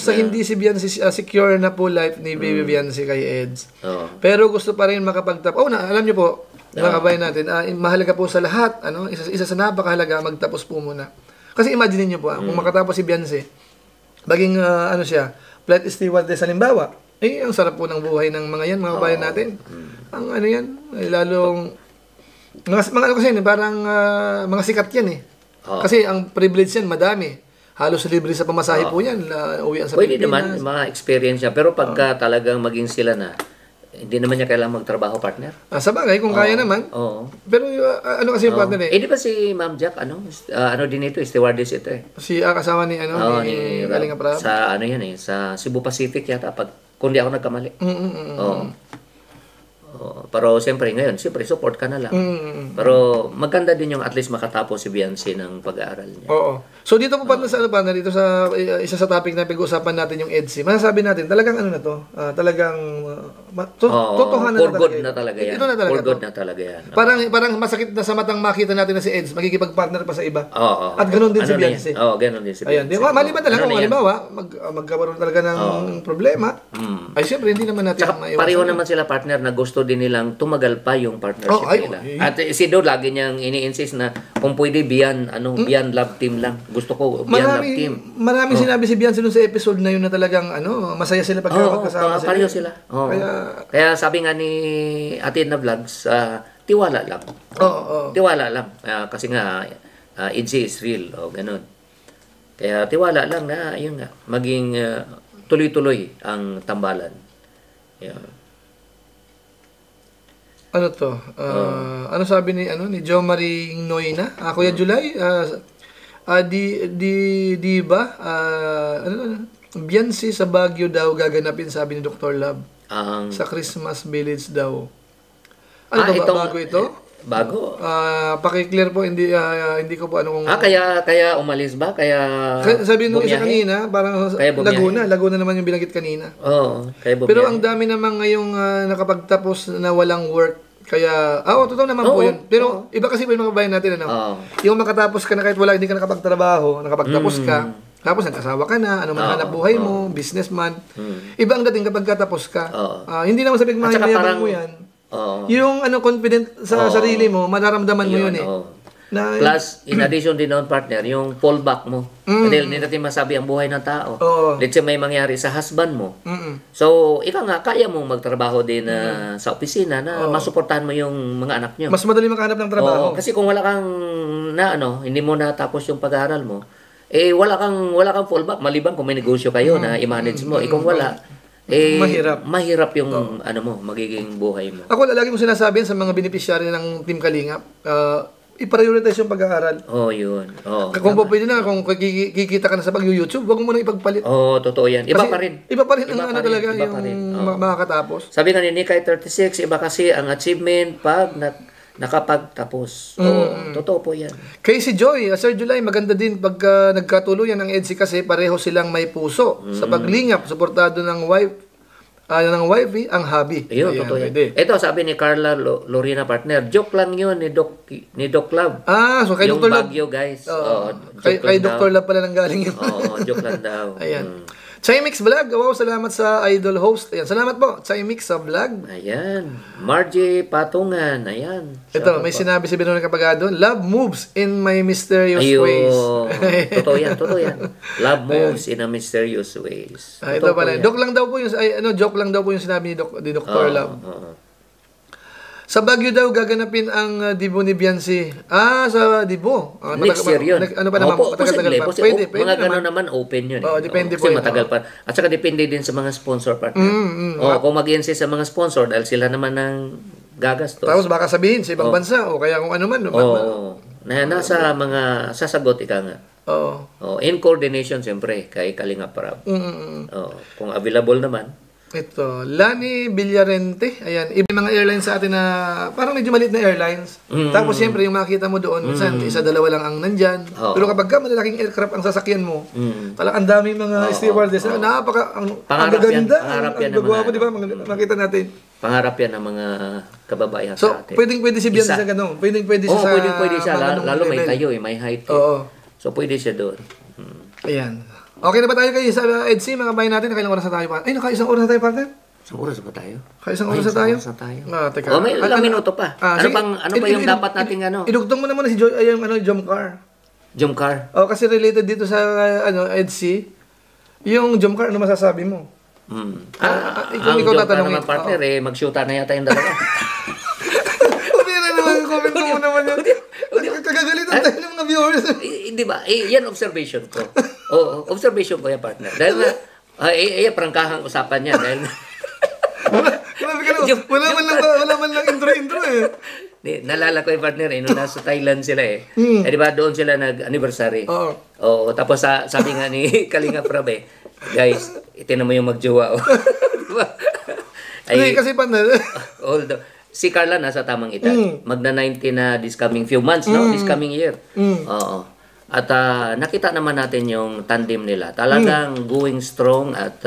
sa hindi si Beyonce secure na po life ni Baby Beyonce kay Eds. Pero gusto pa rin makapagtapos. Alam niyo po, mga kabayan natin, mahalaga po sa lahat, isa sa napakahalaga, magtapos po muna. Kasi imagine niyo po, kung makatapos si Beyonce, maging siya, flight stewardess halimbawa, ang sarap po ng buhay ng mga yan, mga kabayan natin. Ang lalong mga kasi parang mga sikat yan eh. Kasi ang privilege yan, madami. Halos libre sa pamasahe po yan. Uwian sa Pwede Pilipinas. naman, mga experience niya. Pero pagka talagang maging sila na, hindi naman niya kailangan magtrabaho, partner. Sa bagay, kung kaya naman. Pero kasi yung partner eh? Di ba si Ma'am Jack, din ito, stewardess ito eh. Si kasama ni ni Kalinga Prab. Sa sa Cebu Pacific yata, kung di ako nagkamali. Pero siyempre ngayon, support ka na lang. Pero maganda din yung at least makatapos si Beyonce ng pag-aaral niya. Oo. So dito po partner sa dito sa isa sa topic na pag-uusapan natin yung EDSI. Masasabi natin talagang na to, talagang totohanan for good na talaga yan. Ito na talaga. For good na talaga yan. Parang masakit na sa matang makita natin na si EDS magkikipag-partner pa sa iba. At ganoon din si Beyonce. Ganoon din si Beyonce. Ayan, maliban na lang kung halimbawa magkaroon talaga ng problema. Ay syempre hindi naman natin maiwasan. Pareho naman sila partner na gusto gusto din nilang tumagal pa yung partnership nila. At si Do lagi niyang ini-insist na kung pwede beyond love team lang. Gusto ko beyond love team. Maraming sinabi si Beyonce dun sa episode na yun na talagang masaya sila pagkakasama sila. Pareho sila. Kaya sabi nga ni Ate Edna Vlogs, tiwala lang. Tiwala lang. Kasi nga EDC is real ganun. Kaya tiwala lang na ayun nga maging tuloy-tuloy ang tambalan. Yeah. Ano to? Ano sabi ni Jo Marie Noyna? Kuya July, di ba? Beyonce sa Baguio daw gaganapin, sabi ni Dr. Love. Sa Christmas Village daw. Ano ba, bago ito? Bago. Paki-clear po, hindi ko po ano kung... kaya umalis ba? Sabi nung isa kanina, parang Laguna naman yung binanggit kanina. Kaya bumiyahe. Pero ang dami namang ngayong nakapagtapos na walang work. Kaya, totoo naman po yun. Pero iba kasi po yung mga kabayan natin, yung makatapos ka na kahit hindi ka nakapagtrabaho, nakapagtapos ka, tapos nag-asawa ka na, man hanap buhay mo, businessman. Iba ang dating kapag katapos ka. Hindi naman sabihin mayabang mo yan. Yung confident sa sarili mo, mararamdaman mo yun Plus, in addition din noon partner, yung fallback mo. Dahil hindi natin masabi ang buhay ng tao. Let's say may mangyari sa husband mo. So, ikaw nga, kaya mong magtrabaho din sa opisina na masuportahan mo yung mga anak nyo. Mas madali makahanap ng trabaho. Kasi kung wala kang hindi mo natapos yung pag-aaral mo, wala kang fallback. Maliban kung may negosyo kayo na i-manage mo. Kung wala, mahirap yung magiging buhay mo. Ako lagi kong sinasabi sa mga beneficiary ng Team Kalingap, i-prioritize yung pag-aaral. Yun. Kung pwede na, kung kikita ka na sa pag-YouTube, wag mo nang ipagpalit. Totoo yan. Iba pa rin. Iba pa rin ang talaga yung makakatapos. Sabi nga ni Nikay 36, iba kasi ang achievement pag nakapagtapos. Totoo po yan. Kay si Joy, Sir July, maganda din pagka nagkatuluyan ng EDC kasi pareho silang may puso sa paglingap, suportado ng wifey ang hobby. Ayun, totoo yan. Ito, sabi ni Carla Lorena partner, joke lang yun ni Doc Love. So kay Dr. Love. Yung Baguio, guys. Kay Dr. Love pala nang galing yun. Joke lang daw. Ayan. Chimix Vlog, wow, salamat sa idol host. Ayan, salamat po, Chimix sa vlog. Ayan, Margie Patungan, ayan. Ito, may sinabi si Benoni Capagado, love moves in my mysterious ways. Totoo yan. Love moves in a mysterious ways. Ito pala, joke lang daw po yung sinabi ni Dr. Love. Sa Baguio daw gaganapin ang Dibo ni Beyonce. Sa Dibo. Next year yun. Ano pa naman? Matagal pa. Pwede mga gano'n naman open yun. Depende po. Kasi matagal pa. At saka depende din sa mga sponsor partner. Kung mag-insist sa mga sponsor dahil sila naman ang gagastos. Tapos baka sabihin sa ibang bansa o kaya kung ano man. Nasa mga sasagot ika nga. In coordination siyempre kay Kalingap Rab. Kung available naman. Ito, Lani Villarente. Ayan, iba mga airlines sa atin na parang medyo maliit na airlines. Tapos siyempre yung makita mo doon, minsan isa dalawa lang ang nandyan. Pero kapag malalaking aircraft ang sasakyan mo, talagang ang daming mga stewardess. Napaka ang gaganda. Ang gagwapo, di ba? Makita natin. Pangarap yan ng mga kababayan sa atin. So, pwede si Beyonce sa ganun. Pwede siya sa... pwede siya. Lalo may tayo, may height. So, pwede siya doon. Ayan. Okay na ba tayo kayo sa EDC, mga bayan natin? Nakailang oras na tayo pa? Naka-isang oras na tayo, partner? Isang oras ba tayo? Isang oras na tayo? Teka. May ilang minuto pa. Ano pa yung dapat nating Idugtong mo naman si Jomcar. Jomcar? Kasi related dito sa EDC. Yung Jomcar, ano masasabi mo? Ikaw tatanungin. Naman partner, mag-shoota na yata yung dalawa. Comment mo naman yun. Kagagalitan tayo ng mga viewers. Hindi ba? Yan observation ko. Observation ko yan, partner. Dahil na, prangkahang usapan yan. Dahil wala man lang intro nalala ko yung partner nung nasa Thailand sila di ba doon sila nag-anniversary. Tapos sabi nga ni Kalinga Prab guys, itinan mo yung magjowa. Diba? Kasi partner. Although, si Carla nasa tamang edad. Magna-90 na this coming few months, no? This coming year. At nakita naman natin yung tandem nila. Talagang going strong at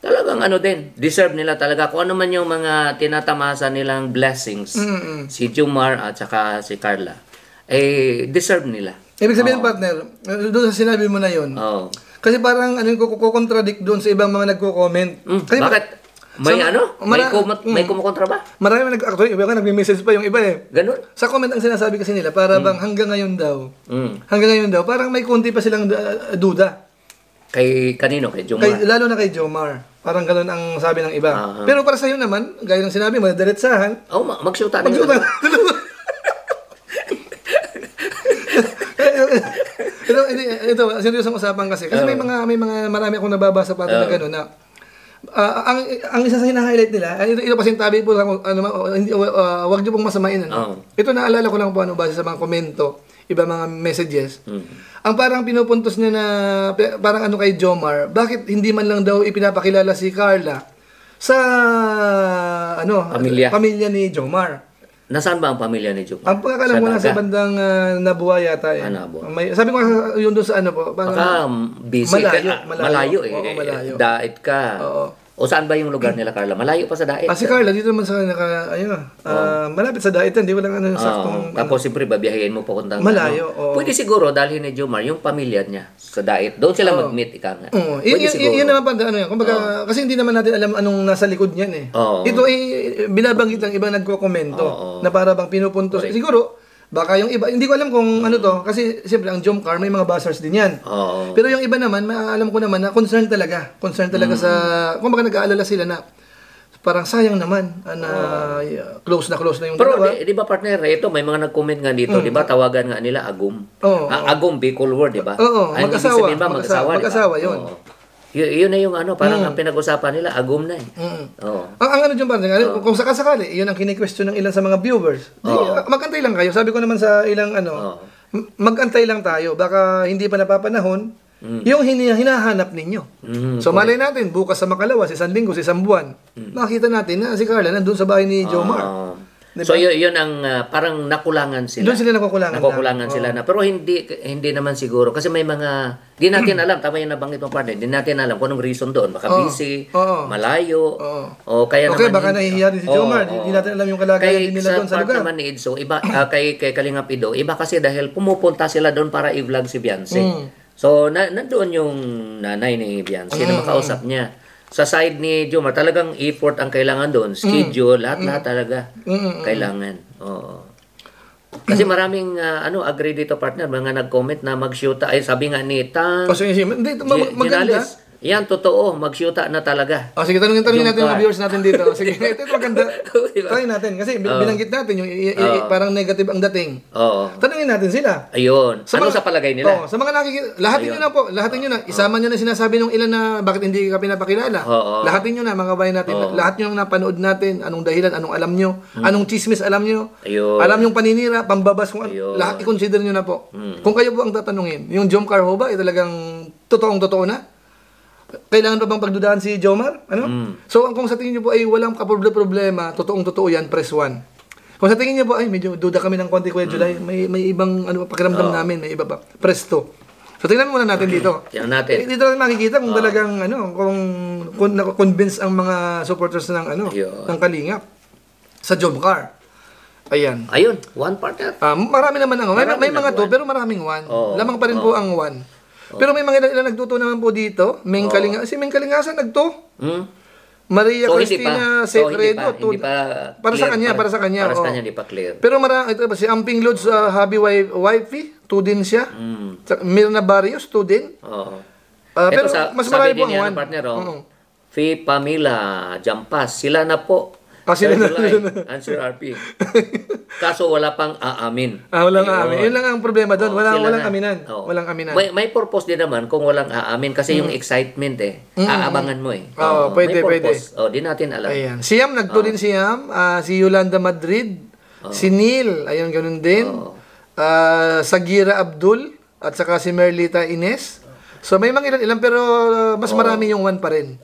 talagang deserve nila talaga. Kung ano man yung mga tinatamasa nilang blessings, si Jomar at saka si Carla, deserve nila. Ibig sabihin, partner, doon sa sinabi mo na yun. Kasi parang kukontradict doon sa ibang mga nagko-comment. Bakit? May may Mm. kumukontra ba? Marami actually, iba nga nagme-message pa yung iba eh. Ganun? Sa comment ang sinasabi kasi nila, para bang hanggang ngayon daw, parang may konti pa silang duda. Kay kanino? Kay Jomar? Lalo na kay Jomar. Parang ganun ang sabi ng iba. Pero para sa'yo naman, gaya ng sinabi mo, diretsahan. Magsyuta na Magsyuta. ito, seryosong usapan kasi. Kasi may mga marami akong nababasa pa na gano'n na ang isa sa hina-highlight nila, ito pasintabi po lang, wag niyo pong masamain. Ito naalala ko lang po base sa mga komento, iba mga messages. Ang parang pinupuntos niya na parang kay Jomar, bakit hindi man lang daw ipinapakilala si Carla sa pamilya ni Jomar. Nasaan ba ang pamilya ni Jomar? Ang pagkakalam mo na sa bandang Nabuha yata eh. Sabi ko yun doon sa baka busy malayo eh. Oo, malayo. Dait ka. Oo. O saan ba yung lugar nila, Carla? Malayo pa sa Dait. Si Carla, dito naman sa malapit sa Dait, hindi walang saktong... Tapos siyempre, babiyahin mo pakuntang... Malayo, Pwede siguro, dalhin ni Jomar, yung pamilya niya sa Dait. Doon sila mag-meet, ika nga. Pwede siguro. Yun naman pa, kumbaga, kasi hindi naman natin alam anong nasa likod niyan eh. Ito ay binabanggit ng ibang nagko-komento na para bang pinupuntos. Siguro, baka yung iba, hindi ko alam kung ano to, kasi siyempre ang Jomcar may mga buzzers din yan. Pero yung iba naman, alam ko naman na concern talaga sa, kung baka nag-aalala sila na parang sayang naman na close na yung dalawa. Pero di ba partner, ito may mga nag-comment nga dito, di ba tawagan nga nila Agum. Agum, Bicol word, di ba? Oo, mag-asawa yun. Yun na yung parang ang pinag-usapan nila, Agum na eh. Ang dyan parang, kung sakasakali, yun ang kini-question ng ilan sa mga viewers. Magantay lang kayo. Sabi ko naman sa ilang magantay lang tayo. Baka hindi pa napapanahon yung hinahanap ninyo. So malay natin, bukas sa Makalawa, isang linggo, isang buwan, makita natin na si Carla nandun sa bahay ni Jomar. Diba? So yun ang parang nakulangan sila. Doon sila nakukulangan sila na. Pero hindi naman siguro kasi may mga di natin alam, tama yung nabanggit mo partner. Di natin alam kung anong reason doon. Baka busy, malayo. O kaya naman baka nahihiya din si Jomar. Di natin alam yung kalagayan din nila doon sa lugar. Sa part naman ni Idso, iba kay Kalingap Ido, iba kasi dahil pumupunta sila doon para i-vlog si Beyonce. So nandoon yung nanay ni Beyonce na makausap niya. Sa side ni Jomar, talagang effort ang kailangan doon. Schedule, lahat talaga kailangan. Kasi maraming agree dito partner, mga nag-comment na mag-shoota. Ay sabi nga ni Tang maganda. Yan, totoo. Mag-shoota na talaga. Sige, tanungin natin mga viewers natin dito. Sige, ito maganda. Try natin. Kasi binanggit natin yung parang negative ang dating. Tanungin natin sila. Ayun. Sa palagay nila? Sa mga nakikita. Lahatin nyo na po. Lahatin nyo na. Isama nyo na sinasabi ng ilan na bakit hindi ka pinapakilala. Lahatin nyo na, mga bayan natin. Lahat nyo na napanood natin. Anong dahilan, anong alam nyo. Anong chismis alam nyo. Alam yung paninira, pambabas. Lahat i-consider nyo na po. Kung kayo po ang tatanungin, yung Jomcar ho ba ay talagang totoong-totoo na? Kailangan pa bang pagdudahan si Jomar? So, kung sa tingin nyo po ay walang problema, totoong-totoo yan, press 1. Kung sa tingin nyo po ay medyo duda kami ng konti, Kuya July, may ibang pakiramdam namin, may iba pa. Press 2. So, tingnan muna natin dito. Tingnan natin. Dito lang makikita kung talagang, kung na-convince ang mga supporters ng Kalingap sa Jomcar. Ayan. Ayun, one partner. Marami naman may mga 2, pero maraming 1. Lamang pa rin po ang 1. Pero may mga ilan nagtuto naman po dito. Si Ming Kalingasan nagto. Maria Cristina Secredo. Para sa kanya. Para sa kanya, hindi pa clear. Pero si Amping Lods, hubby wifey, 2 din siya. Mirna Barrios, 2 din. Pero mas marami po ang 1. Partner, Fee Pamela Jampas, sila na po. Answer RP. Kaso wala pang aamin. Walang aamin. Yun lang ang problema doon. Walang aminan. Walang aminan. May purpose din naman kung walang aamin kasi yung excitement aabangan mo pwede. Di natin alam. Ayan. Siyam, nagto din siyam. Si Yolanda Madrid. Si Neil. Ayun, ganun din. Sagira Abdul. At saka si Merlita Ines. So may mga ilan pero mas marami yung 1 pa rin.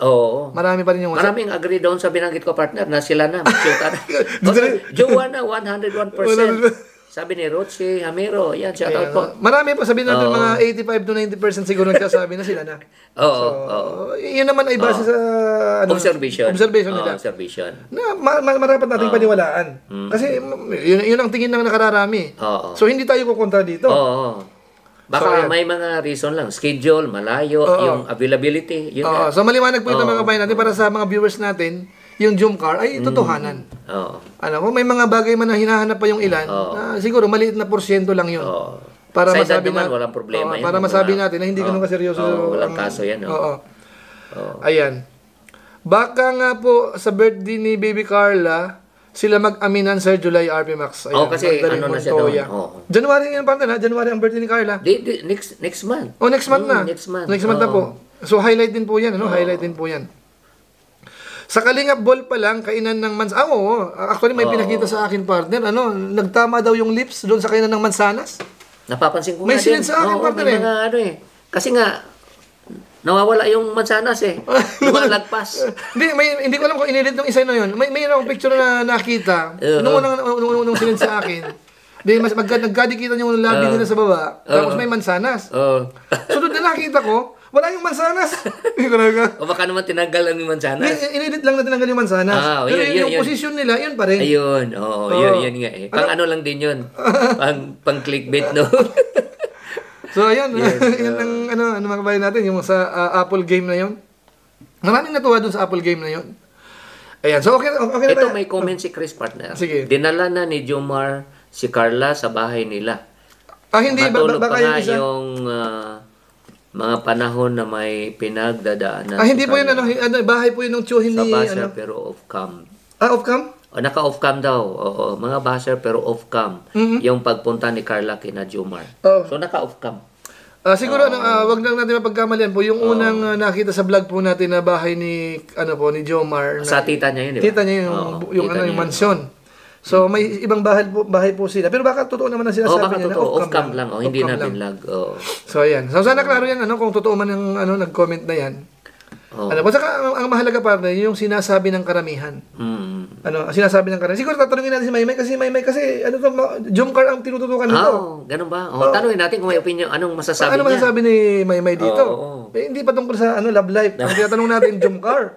Marami pa rin yung 1. Maraming agree doon sa binanggit ko partner na sila na mag-shoota na. Joanna 101%. Sabi ni Roche Hamero, yan shout out po. Marami pa sabihin natin mga 85 to 90% siguro nagsasabi na sila na. Yun naman ay base sa observation nila. Na marapat nating paniwalaan. Kasi yun ang tingin ng nakararami. So hindi tayo kukontra dito. Baka may mga reason lang, schedule, malayo, yung availability. So maliwanag po ito mga kabayan natin para sa mga viewers natin, yung Jomcar ay totohanan. Oo. Ano, kung may mga bagay man na hinahanap pa yung ilan, siguro maliit na porsyento lang yun. Oo. Para Sa edad masabi naman, na, walang problema yun. para masabi natin na hindi ganun kaseryoso. Walang kaso yan. Oo. Ayan. Baka nga po sa birthday ni Baby Carla, sila mag-aminan sa July RP Max. Ayan, kasi ano na siya doon. January yan, partner, ha? January ang birthday ni Carla. Next month. Oh, next month na. Next month. Next month na po. So, highlight din po yan. Ano? Highlight din po yan. Sa Kalingap Ball pa lang, kainan ng mansanas. Actually, may pinakita sa akin, partner. Ano, nagtama daw yung lips doon sa kainan ng mansanas. Napapansin ko May nga din. silid sa akin, partner, may mga ano eh. Kasi nga, nawawala yung mansanas eh. Lumalagpas. Hindi ko alam kung inedit ng isa na yun. May akong picture na nakita. Nung silid sa akin. Nagkadikita yung labi nila sa baba. Tapos may mansanas. Sunod na nakita ko, wala yung mansanas. O baka naman tinanggal lang yung mansanas. Inedit lang na tinanggal yung mansanas. Pero yung position nila, yun pa rin. Ayun, yun nga eh. Pang ano lang din yun. Pang clickbait, no? So, ayun. Yan ang mga kabayan natin, yung sa Apple game na yun. Maraming natuwa dun sa Apple game na yun. Ayan. So, okay na ito, ba? may comment si Chris, partner. Sige. Dinala na ni Jomar si Carla sa bahay nila. Hindi. Matulog Baka pa nga yung isa. yung mga panahon na may pinagdadaanan. Hindi po yun, bahay po yun ng tsuhin sa ni, basher pero off-cam. Off-cam? Naka off-cam daw. Oo, mga basher pero off-cam. Yung pagpunta ni Carla kina Jomar. So, naka off-cam. Siguro, wag lang natin mapagkamalian po. Yung unang nakita sa vlog po natin na bahay ni Jomar. Sa tita niya yun, di ba? Tita niya yung mansyon. So, may ibang bahay po sila. Pero baka totoo naman na sinasabi baka niya na off-cam lang. Hindi na binlag. So, ayan. So, sana klaro yan, kung totoo man yung nag-comment na yan. Saka, ang mahalaga pa rin, yung sinasabi ng karamihan. Sinasabi ng karamihan. Siguro tatanungin natin si Maymay kasi, Jomcar ang tinututukan nito. Ganun ba? Tanungin natin kung may opinion, anong masasabi niya. Ano masasabi ni Maymay dito? Hindi pa tungkol sa love life. Ang tinatanong natin, Jomcar.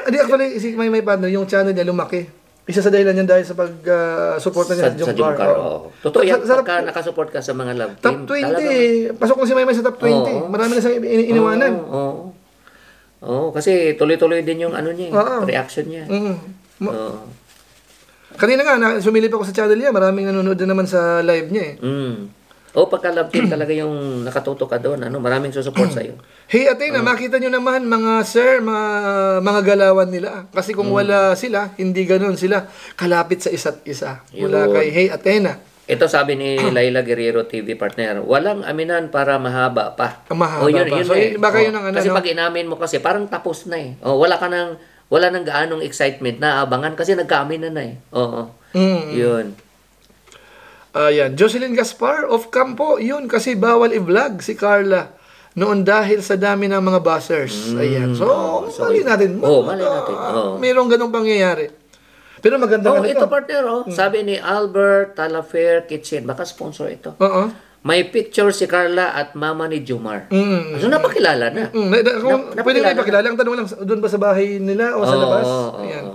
Actually, si Maymay partner, yung channel niya lumaki. Isa sa dahilan yan dahil sa pag-suporta niya sa Jomcar. Totoo yan, pagka nakasupport ka sa mga love team. Top 20. Pasok ko si Maymay sa top 20. Marami na siyang iniwanan. Kasi tuloy-tuloy din yung reaction niya. Kanina nga, sumilip ako sa channel niya. Maraming nanonood na naman sa live niya pagka love team talaga yung nakatuto ka doon. Maraming susupport sa'yo. Hey, Athena, makita nyo naman mga sir, mga galawan nila. Kasi kung wala sila, hindi ganun sila kalapit sa isa't isa. Mula kay Hey, Athena. Ito sabi ni Laila Guerrero TV partner, walang aminan para mahaba pa. Mahaba pa. So, baka yun ang kasi pag inamin mo kasi, parang tapos na eh. Wala nang gaanong excitement na abangan kasi nagkaamin na eh. Yun. Ayan. Jocelyn Gaspar, off-cam po. Yun, kasi bawal i-vlog si Carla noon dahil sa dami ng mga buzzers. Ayan. So mali natin. Mali natin. Mayroong ganong pangyayari. Pero maganda ito partner, sabi ni Albert Talafer Kitchen. Baka sponsor ito. May picture si Carla at mama ni Jomar. So napakilala na. Pwede na ipakilala. Ang tanong lang, doon ba sa bahay nila o sa labas? Ayan.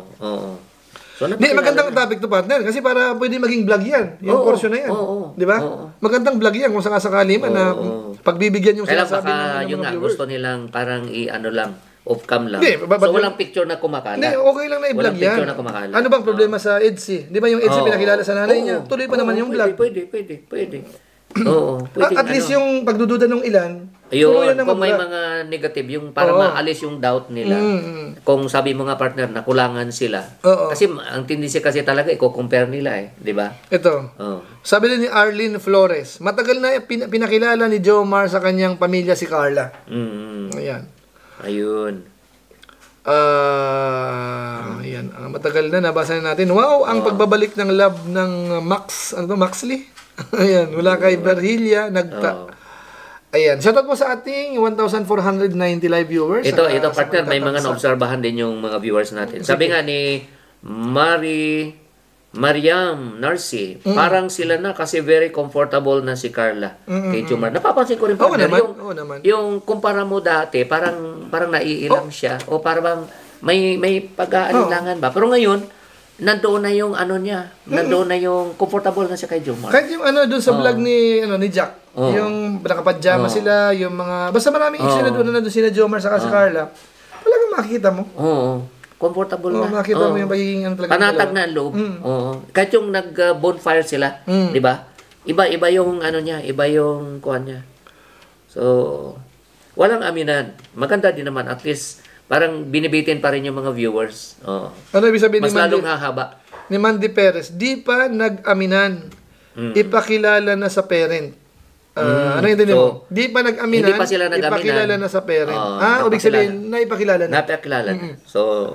So, magandang topic to partner kasi para pwede maging vlog yan. Yung portion na yan. Di ba? Magandang vlog yan kung sakasakali man na pagbibigyan yung sinasabi ng mga viewers. Gusto nilang parang lang, off-cam lang. So walang picture na kumakala. Hindi, okay lang na i-vlog yan. Picture na kumakala. Ano bang problema sa EDSI? Di ba yung EDSI pinakilala sa nanay niya? Tuloy pa naman yung vlog. Pwede. At least yung pagdududa ng ilan, ayun, kung may mga negative, yung para maalis yung doubt nila. Kung sabi mo nga partner, nakulangan sila. Kasi ang tendency kasi talaga, i-compare nila di ba? Ito. Sabi din ni Arlene Flores, matagal na pinakilala ni Jomar sa kanyang pamilya si Carla. Ayan. Ayun. Ayan. Matagal na, nabasa na natin. Wow, ang pagbabalik ng love ng Maxley. Ayan, mula kay Berhilia, Ayan, shoutout po sa ating 1,490 live viewers. Ito partner, may mga naobserbahan din yung mga viewers natin. Sabi nga ni Mariam Narcy, parang sila na kasi very comfortable na si Carla kay Jomar. Napapansin ko rin partner, yung kumpara mo dati, parang naiilang siya o parang may pag-aalinlangan ba. Pero ngayon, nandoon na yung nandoon na yung comfortable na siya kay Jomar. Kahit yung doon sa vlog ni Jack, yung nakapadyama sila, yung mga basta maraming issue na doon sila Jomar sa si Carla. Talagang makikita mo. comfortable Oo, na. makita mo Oo. yung pagiging ano talaga. Panatag na ang loob. Oo. Kahit yung nag-bonfire sila, di ba? Iba yung ano niya, iba yung kuhan niya. So, walang aminan. Maganda din naman. At least, parang binibitin pa rin yung mga viewers. Oo. Ano ibig sabihin Mas lalong hahaba. ni Mandy Perez? Di pa nag-aminan. Ipakilala na sa parent. Ano yung tindin mo? Di pa nag-aminan, hindi pa sila nag-aminan. ipakilala na sa parent. Oo, Ibig sabihin, naipakilala na. Napakilala na. So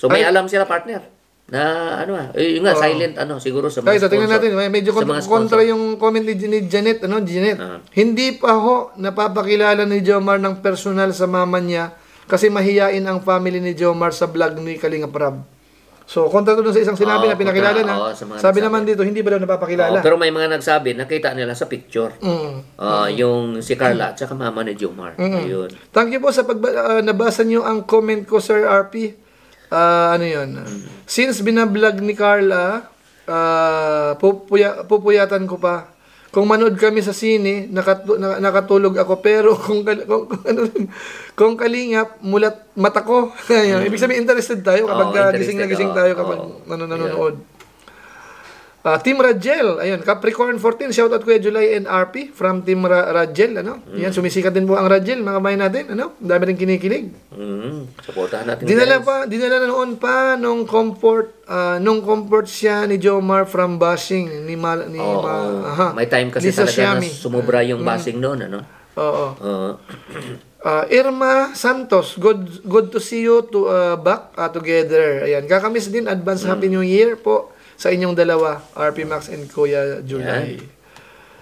may alam sila partner na yung nga silent siguro sa mga Ito, tingnan sponsor. natin, medyo Sa mga kontra sponsor. yung comment ni Janet, Janet. Hindi pa ho napapakilala ni Jomar ng personal sa mama niya kasi mahiyain ang family ni Jomar sa vlog ni Kalinga Prab. So, kontra to dun sa isang sinabi na pinakilala na. Sabi naman dito, hindi ba daw napapakilala? Pero may mga nagsabi, nakita nila sa picture. Yung si Carla at saka mama ni Jomar. Ayun. Thank you po sa nabasa niyo ang comment ko, Sir RP. Ano yun? Since binablog ni Carla, pupuyatan ko pa. Kung manood kami sa sine, nakatulog ako. Pero kung kalingap, mulat mata ko. Ibig sabihin, interested tayo kapag gising na gising tayo kapag nanonood. Team Rajel, ayun, Capricorn 14, shoutout Kuya July and RP from Team Rajel, Yan, sumisikat din po ang Rajel, mga bayan natin, Ang dami rin kinikilig. Supportahan natin. Dinala na noon pa nung comfort siya ni Jomar from bashing May time kasi Lisa talaga Siami. na sumubra yung bashing noon, Oo. Irma Santos, good to see you back together. Ayan, kakamiss din, advance Happy New Year po sa inyong dalawa, RP Max and Kuya July.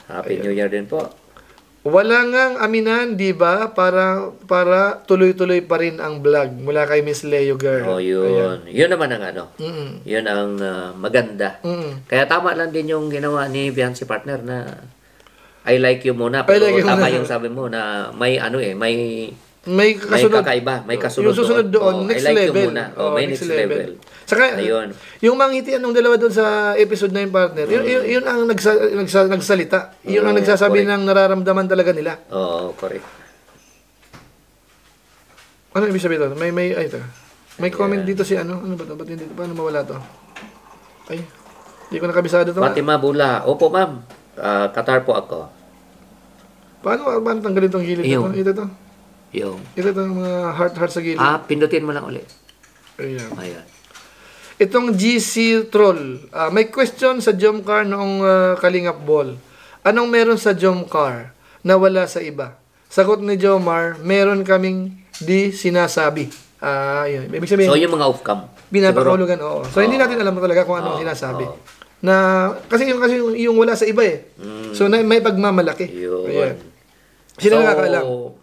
Happy New Year din po. Wala ngang aminan, di ba? Para tuloy-tuloy pa rin ang vlog mula kay Miss Leo Girl. Yun. Yun naman ang Yun ang maganda. Kaya tama lang din yung ginawa ni Biancy partner na I like you muna. Pero tama yung sabi mo na may may kakaiba, may kasunod yung susunod doon, next I like level. You muna. May next level. Saka, ayun. Yung mangitian ng dalawa doon sa episode na yung partner, yun ang nagsalita. Yun ang nagsasabi ng nararamdaman talaga nila. Oo, correct. Ano ibig sabihin doon? May comment dito si ano ba to? Ba't hindi ito? Paano mawala to? Ay, hindi ko nakabisado to. Fatima Bula. Opo, ma'am. Qatar po ako. Paano tanggalin tong gilid ito? Ito to. Ito mga heart sa gilid. Pindutin mo lang ulit. Ayan. Itong GC Troll. May question sa Jomcar noong Kalingap Ball. Anong meron sa Jomcar na wala sa iba? Sagot ni Jomar, meron kaming di sinasabi. Yun. Ibig sabihin, so yung mga off-cam? Pinapakahulugan, oo. So hindi natin alam talaga kung anong sinasabi. Na, kasi yung wala sa iba eh. So may pagmamalaki. Yun. Sila nakakaalam.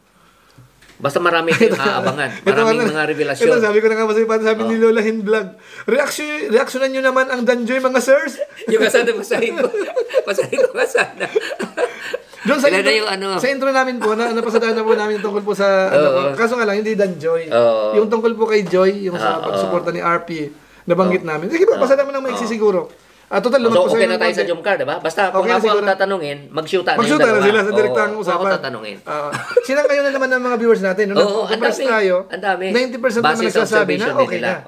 Basta marami kayong aabangan. Maraming mga revelasyon. Ito, sabi ko na nga, sabi ni Lola Hin Vlog. Reaksyonan nyo naman ang Danjoy, mga sirs. Yung kasana, masahin ko kasana. Doon sa intro namin po, napasadaan na po namin tungkol po sa, kaso nga lang, hindi Danjoy. Yung tungkol po kay Joy, yung sa pagsuporta ni RP, nabanggit namin. Sige po, pasadaan mo ng maiksi siguro. Total, so, okay na tayo sa Jomcar, diba? Basta kung ako ang tatanungin, mag-shoota na yung dalawa. Sila sa direktang usapan. Ako tatanungin. Sila kayo na naman ng mga viewers natin. Ang dami. 90% naman nagsasabi na okay na.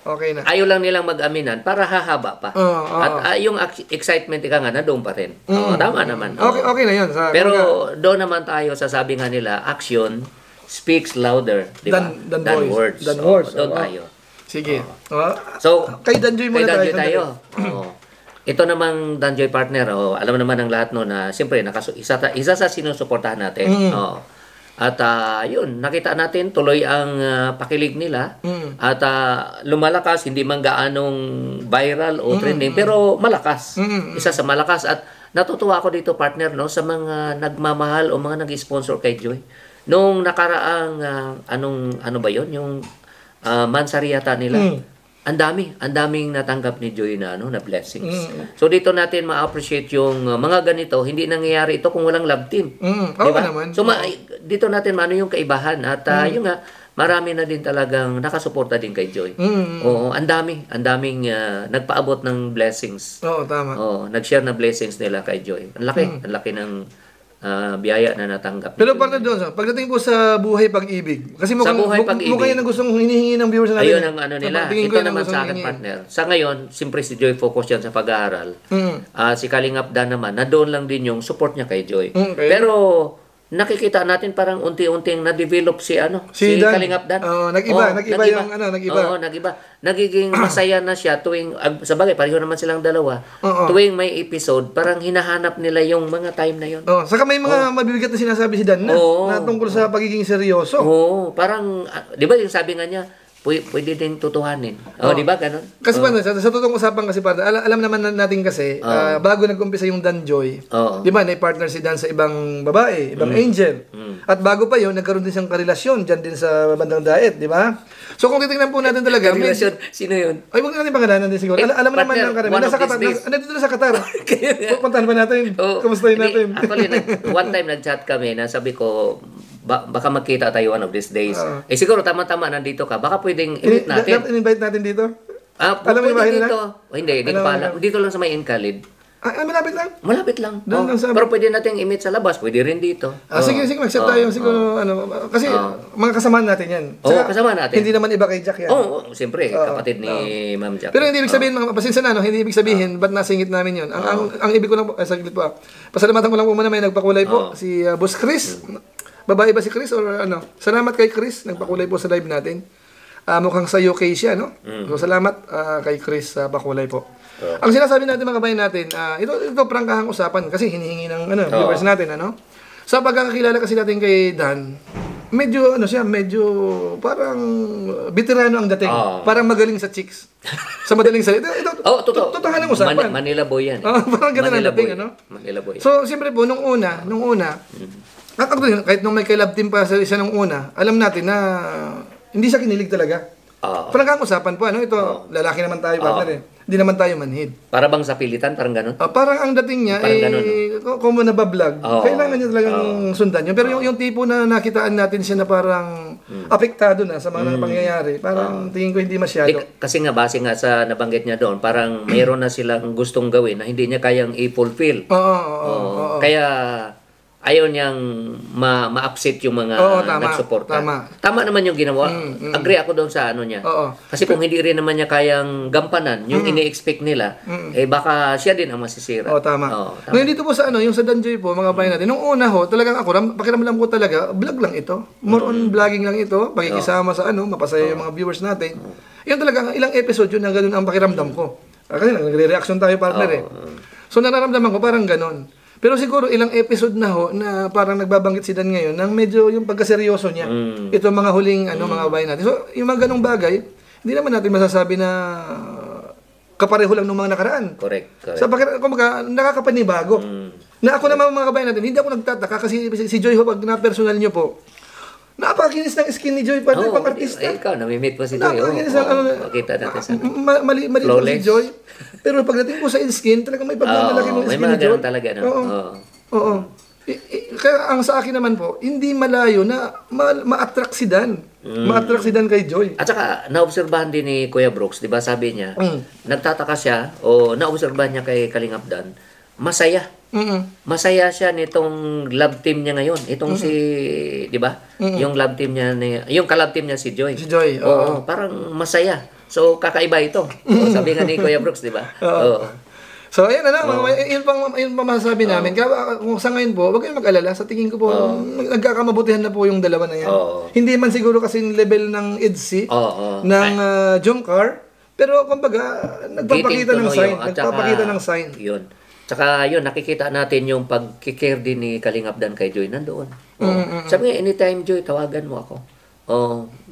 Okay na. Ayaw lang nilang mag-aminan para hahaba pa. At yung excitement nga na doon pa rin. Tama naman. Okay na yun. Pero doon naman tayo, sasabi nga nila, action speaks louder, diba? Than words. Doon tayo. Sige. So, kay Danjoy muna tayo. Ito namang Danjoy partner, alam naman ng lahat na siyempre isa sa sinusuportahan natin. At yun, nakita natin tuloy ang pakilig nila at lumalakas, hindi man gaanong viral o trending, pero malakas. Isa sa malakas at natutuwa ako dito partner sa mga nagmamahal o mga nag-sponsor kay Joy. Nung nakaraang ano ba yun, yung mansariyata nila. Ang daming natanggap ni Joy na blessings. So dito natin ma-appreciate yung mga ganito, hindi nangyayari ito kung walang love team. Diba? Naman. So dito natin yung kaibahan at yung nga marami na din talagang nakasuporta din kay Joy. Oo, ang daming nagpaabot ng blessings. Oo, tama. Nag-share na blessings nila kay Joy. Ang laki ng biyaya na natanggap. Pero partner doon, pagdating po sa buhay pag-ibig, kasi mukhang yan ang gustong hinihingi ng viewers natin. Ayun ang ano nila. Ito naman sa akin, partner. Sa ngayon, siyempre si Joy focus yan sa pag-aaral. Si Kalingap Dan naman, na doon lang din yung support niya kay Joy. Okay. Pero nakikita natin parang unti-unting na-develop si Kalingap Dan. Nag-iba. Oo, nag-iba. Nagiging masaya na siya tuwing, sa bagay, pareho naman silang dalawa. Tuwing may episode, parang hinahanap nila yung mga time na yun. Saka may mga mabibigat na sinasabi si Dan na tungkol sa pagiging seryoso. Oo, parang, di ba yung sabi nga niya, pwede din tutuhanin. Di ba ganun? Kasi sa totoong usapan kasi alam naman natin kasi bago nag-umpisa yung Dan Joy, di ba, na-partner si Dan sa ibang babae, ibang angel. At bago pa yun, nagkaroon din siyang karelasyon dyan din sa bandang Daet, di ba? So kung titingnan po natin talaga, karelasyon, sino yun? Ay, huwag natin pangalanan din siguro. Alam naman ng karamihan. Nasa Qatar. Nandito na sa Qatar. Puntahan ba natin? Kumustahin natin? Actually, one time nag-chat kami na sabi ko, baka magkita tayo one of these days. Siguro tama-tama nandito ka. Baka pwedeng invite natin. In-invite natin dito? Alam mo yung bahay nila? Hindi ko pa alam. Dito lang sa may Inkalid. Malapit lang? Malapit lang. Pero pwede natin i-meet sa labas. Pwede rin dito. Sige, mag-set tayo. Siguro, kasi mga kasamahan natin yan. Kasama natin. Hindi naman iba kay Jack yan. Siyempre, kapatid ni Ma'am Jack. Pero hindi ibig sabihin, mga pasensya na, hindi ibig sabihin, ba't nasingit namin yun? Ang ibig ko lang, saglit po. Pasalamatan ko lang po muna, may nagpakulay po, si Boss Chris. Babae ba si Chris or ano? Salamat kay Chris, nagpakulay po sa live natin. Mukhang sa UK siya, no? So, salamat kay Chris sa pakulay po. Ang sinasabi natin mga kabayan natin, ito prangkahang usapan kasi hinihingi ng viewers natin, ano? Sa pagkakakilala kasi natin kay Dan, medyo parang veterano ang dating. Parang magaling sa chicks. Sa madaling salita. Ito, totohanan ng usapan. Manila boy yan. Parang ganun ang dating, ano? Manila boy. So, siyempre po, nung una, kahit nung may kay-love team pa siya nung una, alam natin na hindi siya kinilig talaga. Parang usapan po, ano? Ito, lalaki naman tayo, partner eh. Hindi naman tayo manhid. Para bang sa pilitan, parang ganun? Parang ang dating niya, kung nabablog, kailangan niya talagang sundan yun. Pero yung tipo na nakitaan natin siya na parang apektado na sa mga pangyayari, parang tingin ko hindi masyado. Kasi nga, base nga sa nabanggit niya doon, parang mayroon na silang gustong gawin na hindi niya kayang i-fulfill. Kaya ayaw niyang ma-upset yung mga nagsuporta. Tama naman yung ginawa. Agree ako doon sa ano niya. Kasi kung hindi rin naman niya kayang gampanan yung ini-expect nila, baka siya din ang masisira. Tama. Ngayon dito po sa yung sa Danjoy po, mga bayan natin, nung una talagang ako, pakiramdam ko talaga, vlog lang ito. More on vlogging lang ito, pagkikisama sa mapasaya yung mga viewers natin. Yun talaga, ilang episode yun na ganun ang pakiramdam ko. Kasi nagre-reaction tayo, partner eh. So nararamdaman ko parang ganun. Pero siguro ilang episode na na parang nagbabanggit si Dan ngayon ng medyo yung pagkaseryoso niya. Ito mga huling mga bayan natin. So yung mga ganong bagay, hindi naman natin masasabi na kapareho lang ng mga nakaraan. Correct. So kumbaga nakakapanibago. Na ako naman mga kabayan natin, hindi ako nagtataka kasi si Joy pag na-personal niyo po, napakakinis ng skin ni Joy, partner, pang artista. Ikaw, namimit mo si Joy. Napakakinis makita natin sa mali po si Joy. Pero pagdating po sa skin, talagang may pagmamalaki ng skin ni Joy. May mga talaga, no? Oo. Kaya ang sa akin naman po, hindi malayo na ma-attract si Dan. Ma-attract si Dan kay Joy. At saka, naobserbahan din ni Kuya Brooks, di ba sabi niya, nagtataka siya, o naobserbahan niya kay Kalingap Dan, masaya. Masaya siya nitong love team niya ngayon. Itong si, di ba? Yung love team niya, yung ka-love team niya si Joy. Si Joy, oo. Parang masaya. So, kakaiba ito. Sabi nga ni Kuya Brooks, di ba? So, ayan yun pang masasabi namin. Kaya kung sa ngayon po, wag kayong mag-alala. Sa tingin ko po, nagkakamabutihan na po yung dalawa na yan. Hindi man siguro kasi level ng EDC, ng Jomcar, pero kumbaga, nagpapakita ng sign. Nagpapakita ng sign. Yun. Tsaka yun, nakikita natin yung pag-care din ni Kalingap Dan kay Joy nandoon. Sabi nga, anytime Joy, tawagan mo ako.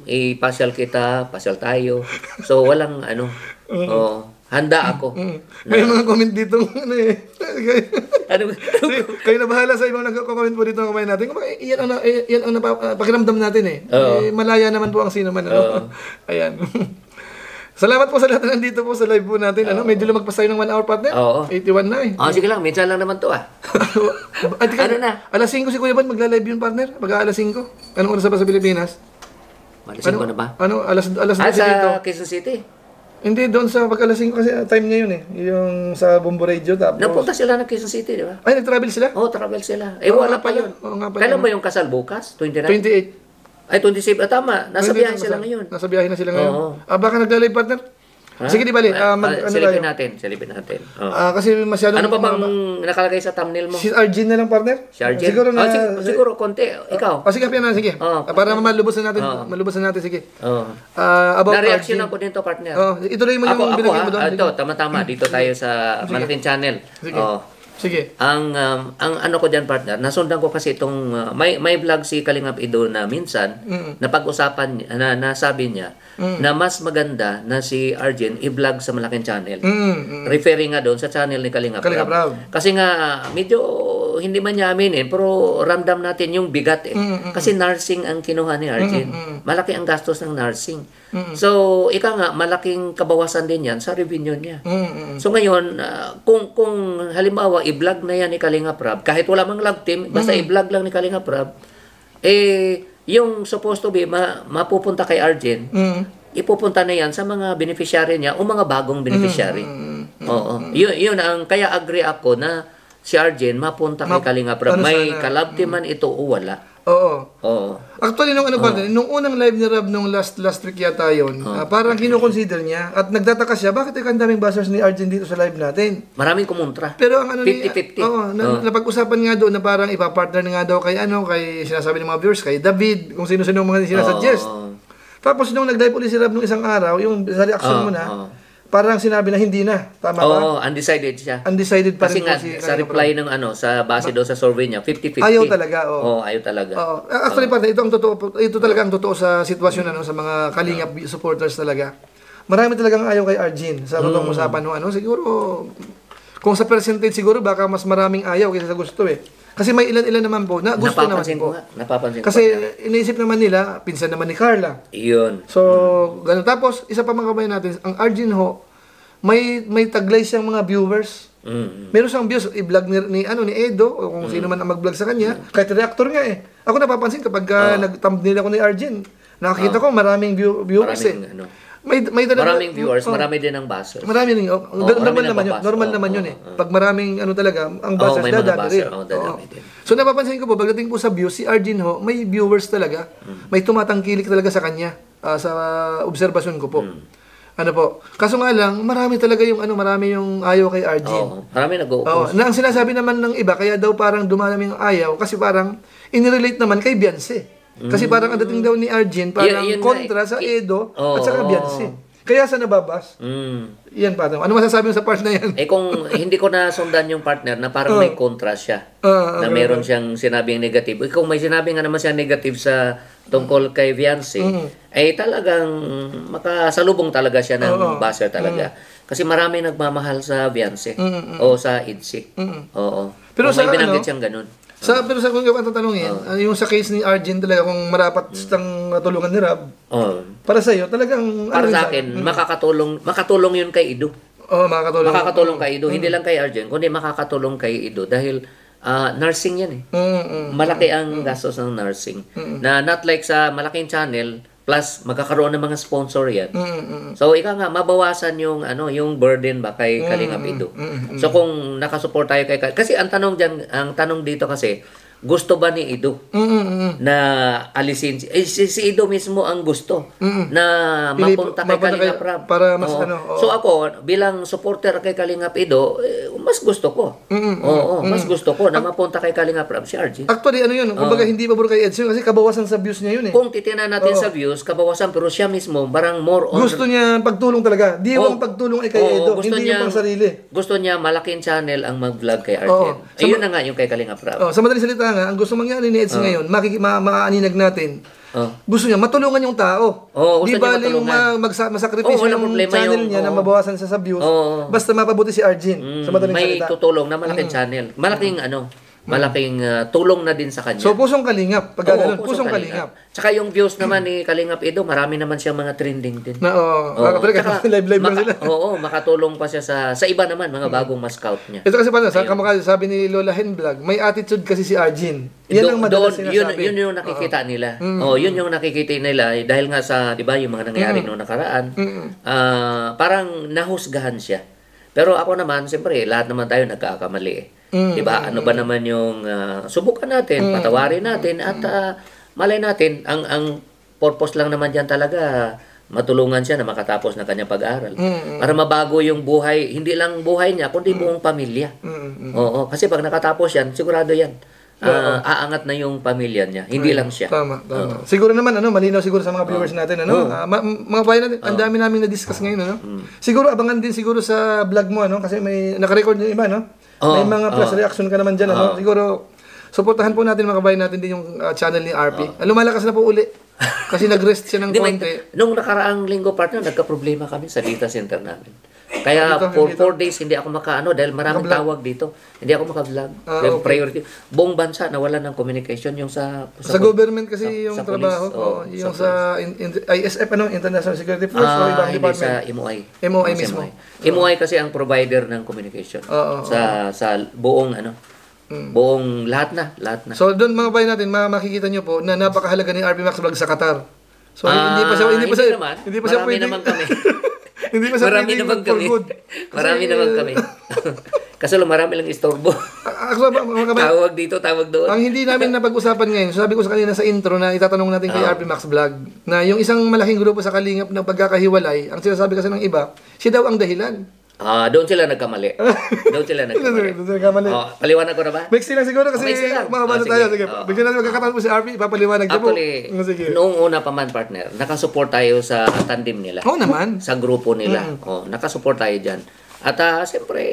Ipasyal kita, pasyal tayo. So, walang handa ako. May mga comment dito. Kayo na bahala sa ibang nagko-comment po dito ng kamay natin. Yan ang pakiramdam natin eh. Malaya naman po ang sino man. Ayan. Salamat po sa lahat na nandito po sa live po natin. Medyo lumagpas tayo ng 1 hour, partner. 81 na eh. Sige lang, minsan lang naman to Ano na? Alas 5 si Kuya Bad, magla-live yun, partner. Alas 5. Anong oras ba sa Pilipinas? Alas 5 na ba? Alas 12 sa dito. Quezon City. Hindi, doon sa pagkalasing ko kasi time niya yun eh. Yung sa Bombo Radio. Tapos... Napunta sila ng Quezon City, di ba? Ay, nag-travel sila? Oo, travel sila. Wala pa yun. Kailan ba yung kasal bukas? 29? 28. Ay, 27. Tama, nasa biyahe sila ngayon. Nasa biyahe na sila ngayon. Oo. Baka naglalay partner? Sige, di bali. Silipin natin. Kasi masyadong... Ano pa bang nakalagay sa thumbnail mo? Si Arjun na lang, partner? Si Arjun? Siguro na... siguro, konti. Ikaw? Sige, sige. Para malubusan natin. Malubusan natin, sige. About Na-reaction ako dito, partner. Ituloy mo yung binigay mo doon. Ito, tama-tama. Dito tayo sa malaking channel. Sige. Ang ano ko diyan, partner, nasundan ko kasi itong may vlog si Kalingap Ido na minsan na pag-usapan na nasabi niya na mas maganda na si Arjen i-vlog sa malaking channel. Referring nga doon sa channel ni Kalingap Rab. Kasi nga medyo hindi man niya aminin pero ramdam natin yung bigat eh. Kasi nursing ang kinuha ni Arjen. Malaki ang gastos ng nursing. So, ika nga malaking kabawasan din yan sa revenue niya. So ngayon, kung halimbawa i-vlog na yan ni Kalingap Rab, kahit wala mang love team, basta i-vlog lang ni Kalingap Rab, yung supposed to be mapupunta kay Arjen, ipupunta na yan sa mga beneficiary niya o mga bagong beneficiary. Oo. Yun ang kaya agree ako na si Arjen mapunta kay Kalingap Rab. May ka-love team man ito o wala. Oo. Actually, nung unang live ni Rab nung last week yata yun, parang kino-consider niya at nagtataka siya, bakit ang daming buzzers ni Arjen dito sa live natin? Maraming kumontra. Pero ang 50-50. Napag-usapan nga doon na parang ipapartner nga daw kay sinasabi ng mga viewers, kay David, kung sino-sino mga sinasuggest. Tapos nung nag-live ulit si Rab nung isang araw, yung sa reaction mo na, parang sinabi na hindi na. Tama ba? Undecided siya. Undecided pa rin kasi nga, sa reply ng sa base doon sa survey niya, 50-50. Ayaw talaga, ayaw talaga. Actually, ito talaga ang totoo sa sitwasyon sa mga Kalingap supporters talaga. Marami talagang ayaw kay Arjen sa totoong usapan siguro kung sa percentage siguro baka mas maraming ayaw kaysa sa gusto eh. Kasi may ilan-ilan naman po na gusto naman po. Napapansin ko. Kasi iniisip naman nila, pinsan naman ni Carla. Iyon. So, ganun. Tapos, isa pa mga kabayan natin, ang Arjen ho, may taglay siyang mga viewers. Meron siyang views, i-vlog ni Edo, o kung sino man ang mag-vlog sa kanya. Kahit reactor nga eh. Ako napapansin kapag nag-thumbnail ako ni Arjen, nakakita ko maraming viewers maraming viewers, marami din ang buzzers. Marami din. Normal naman yun eh. Pag maraming talaga, ang buzzers dadami rin. So napapansin ko po, pagdating po sa views, si Arjen ho, may viewers talaga. May tumatangkilik talaga sa kanya sa obserbasyon ko po. Kaso nga lang, marami talaga marami yung ayaw kay Arjen. Marami nag-o-oppose. Na ang sinasabi naman ng iba, kaya daw parang dumami yung ayaw, kasi parang inirelate naman kay Beyonce. Kasi parang ang dating daw ni Arjen, parang kontra sa Edo at saka Beyonce. Kaya sa nababas. Yan pa. Ano masasabi mo sa part na yan? Kung hindi ko nasundan yung partner na parang may kontra siya. Na meron siyang sinabing negative. Kung may sinabi nga naman siya negative sa tungkol kay Beyonce, ay talagang makasalubong talaga siya ng buzzer talaga. Kasi marami nagmamahal sa Beyonce o sa ITZY. Oo. Pero may binanggit siyang ganun. Pero sa kung yung tatanungin, yung sa case ni Arjen talaga, kung marapat siyang tulungan ni Rab, para sa iyo, talagang... Para sa akin, makatulong yun kay Ido. Makakatulong. Makakatulong kay Ido. Hindi lang kay Arjen, kundi makakatulong kay Ido. Dahil nursing yan eh. Malaki ang gastos ng nursing. Na not like sa malaking channel, plus magkakaroon ng mga sponsor yan. So ika nga mabawasan yung yung burden ba kay Kalingap Ido. So kung nakasupport tayo kay kasi ang tanong dito kasi gusto ba ni Ido na alisin si Ido mismo ang gusto na mapunta kay Kalingap Rab para mas So ako bilang supporter kay Kalingap Ido mas gusto ko. Mas gusto ko na mapunta kay Kalingap Rab si Arjen. Actually yun, kumbaga hindi pabor kay Edson kasi kabawasan sa views niya yun eh. Kung titingnan natin sa views, kabawasan pero siya mismo barang more on gusto niya pagtulong talaga. Di yung pagtulong ay kay Edo, hindi yung pang sarili. Gusto niya malaking channel ang mag-vlog kay Arjen. Ayun na nga yung kay Kalingap Rab. Sa madaling salita nga, ang gusto mangyari ni Edson ngayon, maaninag natin. Gusto niya matulungan yung tao. Di ba yung masakripisyo yung channel niya na mabawasan sa views. Basta mapabuti si Arjen. Sa madaling may salita. tutulong na malaking channel. Malaking malaking tulong na din sa kanya. So, pusong kalingap. Pag Oo, ganun, pusong kalingap. Tsaka yung views naman ni Kalingap Edo, marami naman siyang mga trending din. Tsaka, live lang sila. Oo, makatulong pa siya sa iba naman, mga bagong ma-scout niya. Ito kasi paano, sabi ni Lola Hen Vlog, may attitude kasi si Arjin. Yan ang madalas sinasabi. Yun yung nakikita nila. Yun yung nakikita nila dahil nga sa, 'di ba, yung mga nangyari noong nakaraan. Parang nahusgahan siya. Pero ako naman, siyempre, lahat naman tayo nagkakamali eh. 'Di ba? Ano ba naman yung subukan natin, patawarin natin at malay natin ang purpose lang naman diyan talaga matulungan siya na makatapos ng kanyang pag-aaral. Para mabago yung buhay, hindi lang buhay niya, kundi buong pamilya. Oo, kasi pag nakatapos yan, sigurado yan. Aangat na yung pamilya niya, hindi lang siya. Tama. Siguro naman malinaw siguro sa mga viewers natin mga bayan natin, ang dami naming na-discuss ngayon Siguro abangan din siguro sa vlog mo kasi may naka-record yung iba may mga plus reaction ka naman diyan Siguro suportahan po natin mga kabayan natin din yung channel ni RP. Lumalakas na po uli. Kasi nag-rest siya ng konti. Nung nakaraang linggo partner, nagka-problema kami sa data center namin. Kaya for 4 days hindi ako dahil maraming tawag dito. Hindi ako maka-vlog. Priority. Buong bansa nawalan ng communication yung sa government kasi yung trabaho. Yung sa ISF International Security Force o ibang department. Sa MOI. MOI mismo. MOI kasi ang provider ng communication sa buong buong lahat na. So doon mga bayan natin, makikita nyo po na napakahalaga ni RP Max Vlog sa Qatar. So hindi pa siya pwede. Naman kami. Hindi pa siya marami naman kami. Marami naman kami. Kasi marami lang istorbo. Tawag dito, tawag doon. Ang hindi namin napag-usapan ngayon, sabi ko sa kanina sa intro na itatanong natin kay RP Max Vlog, na yung isang malaking grupo sa Kalingap na pagkakahiwalay, ang sinasabi kasi ng iba, siya daw ang dahilan. Doon sila nagkamali. Paliwanag ko na ba? Mixi lang siguro kasi mga bata tayo. Sige, bigyan natin magkakataon po si RP, ipapaliwanag niya po. Actually, noong una pa man partner, nakasupport tayo sa tandem nila. Oo naman. Sa grupo nila. Nakasupport tayo dyan. At siyempre,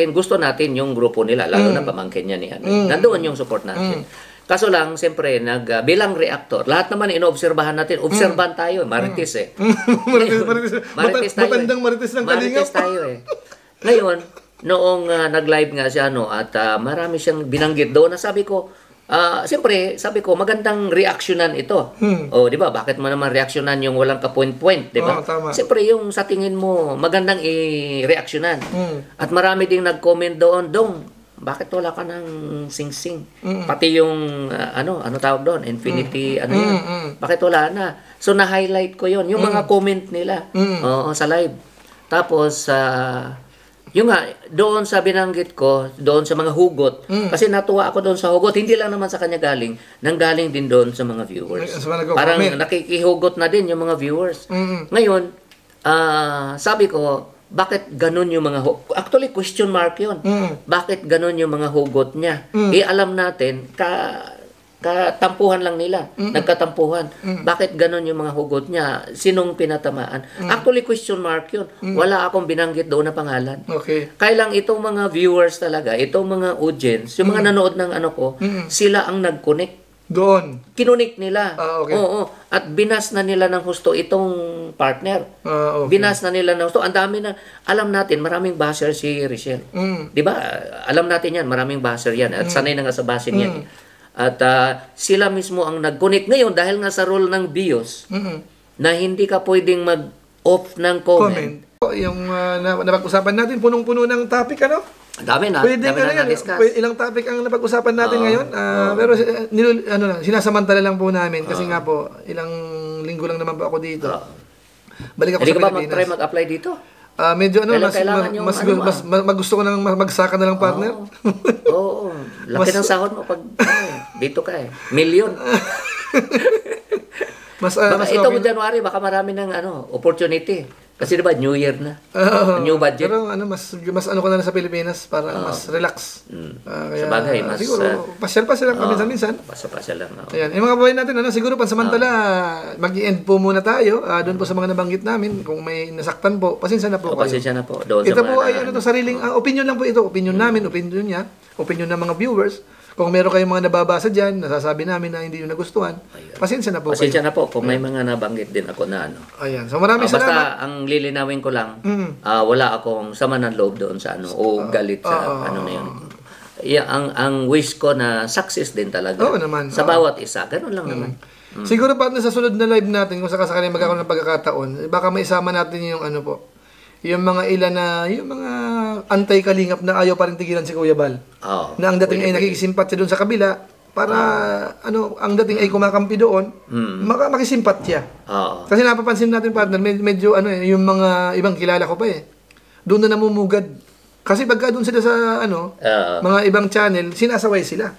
gusto natin yung grupo nila, lalo na pamangkin niya ni nandoon yung support natin. Kaso lang, siyempre, bilang reactor, lahat naman inoobserbahan natin. Obserbahan tayo, marites Marites tayo. Matandang marites ng Kalingap. Marites tayo Ngayon, noong nag-live nga siya, at marami siyang binanggit doon, na sabi ko, magandang reaksyonan ito. Di ba? Bakit mo naman reaksyonan yung walang ka-point-point, di ba? Siyempre, yung sa tingin mo, magandang i-reaksyonan. At marami ding nag-comment doon, bakit wala ka ng sing-sing? Pati yung, tawag doon? Infinity, bakit wala na? So, na-highlight ko yon yung mga comment nila sa live. Tapos, yung doon sa binanggit ko, doon sa mga hugot, kasi natuwa ako doon sa hugot, hindi lang naman sa kanya galing, nanggaling din doon sa mga viewers. Parang nakikihugot na din yung mga viewers. Ngayon, sabi ko, bakit ganun yung mga actually question mark yun. Bakit ganun yung mga hugot niya? Alam natin katampuhan lang nila, nagkatampuhan. Bakit ganun yung mga hugot niya? Sinong pinatamaan? Actually question mark yun. Wala akong binanggit doon na pangalan. Kailang itong mga viewers talaga, itong mga audience, yung mga nanood ng sila ang nag-connect. Doon. Kinunik nila. Oo. At binas na nila ng husto itong partner. Binas na nila ng husto. Ang dami na, alam natin, maraming basher si Richelle. Di ba? Alam natin yan, maraming basher yan. At sanay na nga sa basher yan. At sila mismo ang nag-connect ngayon dahil nga sa role ng BIOS na hindi ka pwedeng mag-off ng comment. Yung napag-usapan natin, punong-puno ng topic, Dami na. Pwede na discuss. Ilang topic ang napag-usapan natin ngayon. Pero sinasamantala lang po namin kasi nga po, ilang linggo lang naman po ako dito. Balik ako Hindi sa ka ba Pilipinas. mag-try mag-apply dito? Medyo mas gusto ko nang magsaka na lang partner. Oo. Laki ng sahod mo pag dito ka Milyon. Ito mo January, baka marami ng opportunity. Kasi diba, New Year na. New budget. Pero mas ko na sa Pilipinas para mas relax. Kaya, sa bagay, mas... Siguro, pasyal-pasyal lang minsan-minsan. Pasyal lang. Ayan. Yung mga babae natin, siguro pansamantala, mag-i-end po muna tayo. Doon po sa mga nabanggit namin. Kung may nasaktan po, pasensya na po kayo. Pasensya na po. Doon ito po ay sariling opinion lang po ito. Opinion namin, opinion niya, opinion ng mga viewers. Kung meron kayong mga nababasa dyan, nasasabi namin na hindi nyo nagustuhan, pasensya na po pasensya kayo. Na po kung may mga nabanggit din ako na Ayan. So maraming salamat. Basta ang lilinawin ko lang, wala akong sama ng loob doon sa o galit sa na yun. ang wish ko na success din talaga. Oo naman. Sa bawat isa. Ganun lang naman. Siguro partner sa sunod na live natin, kung sakasakali magkakaroon ng pagkakataon, baka maisama natin yung ano po, yung mga ilan na, yung mga anti-kalingap na ayaw pa rin tigilan si Kuya Bal. Na ang dating ay nakikisimpat siya doon sa kabila, para ang dating ay kumakampi doon, makisimpat siya. Kasi napapansin natin partner, medyo yung mga ibang kilala ko pa doon na namumugad. Kasi pagka doon sila sa mga ibang channel, sinasaway sila.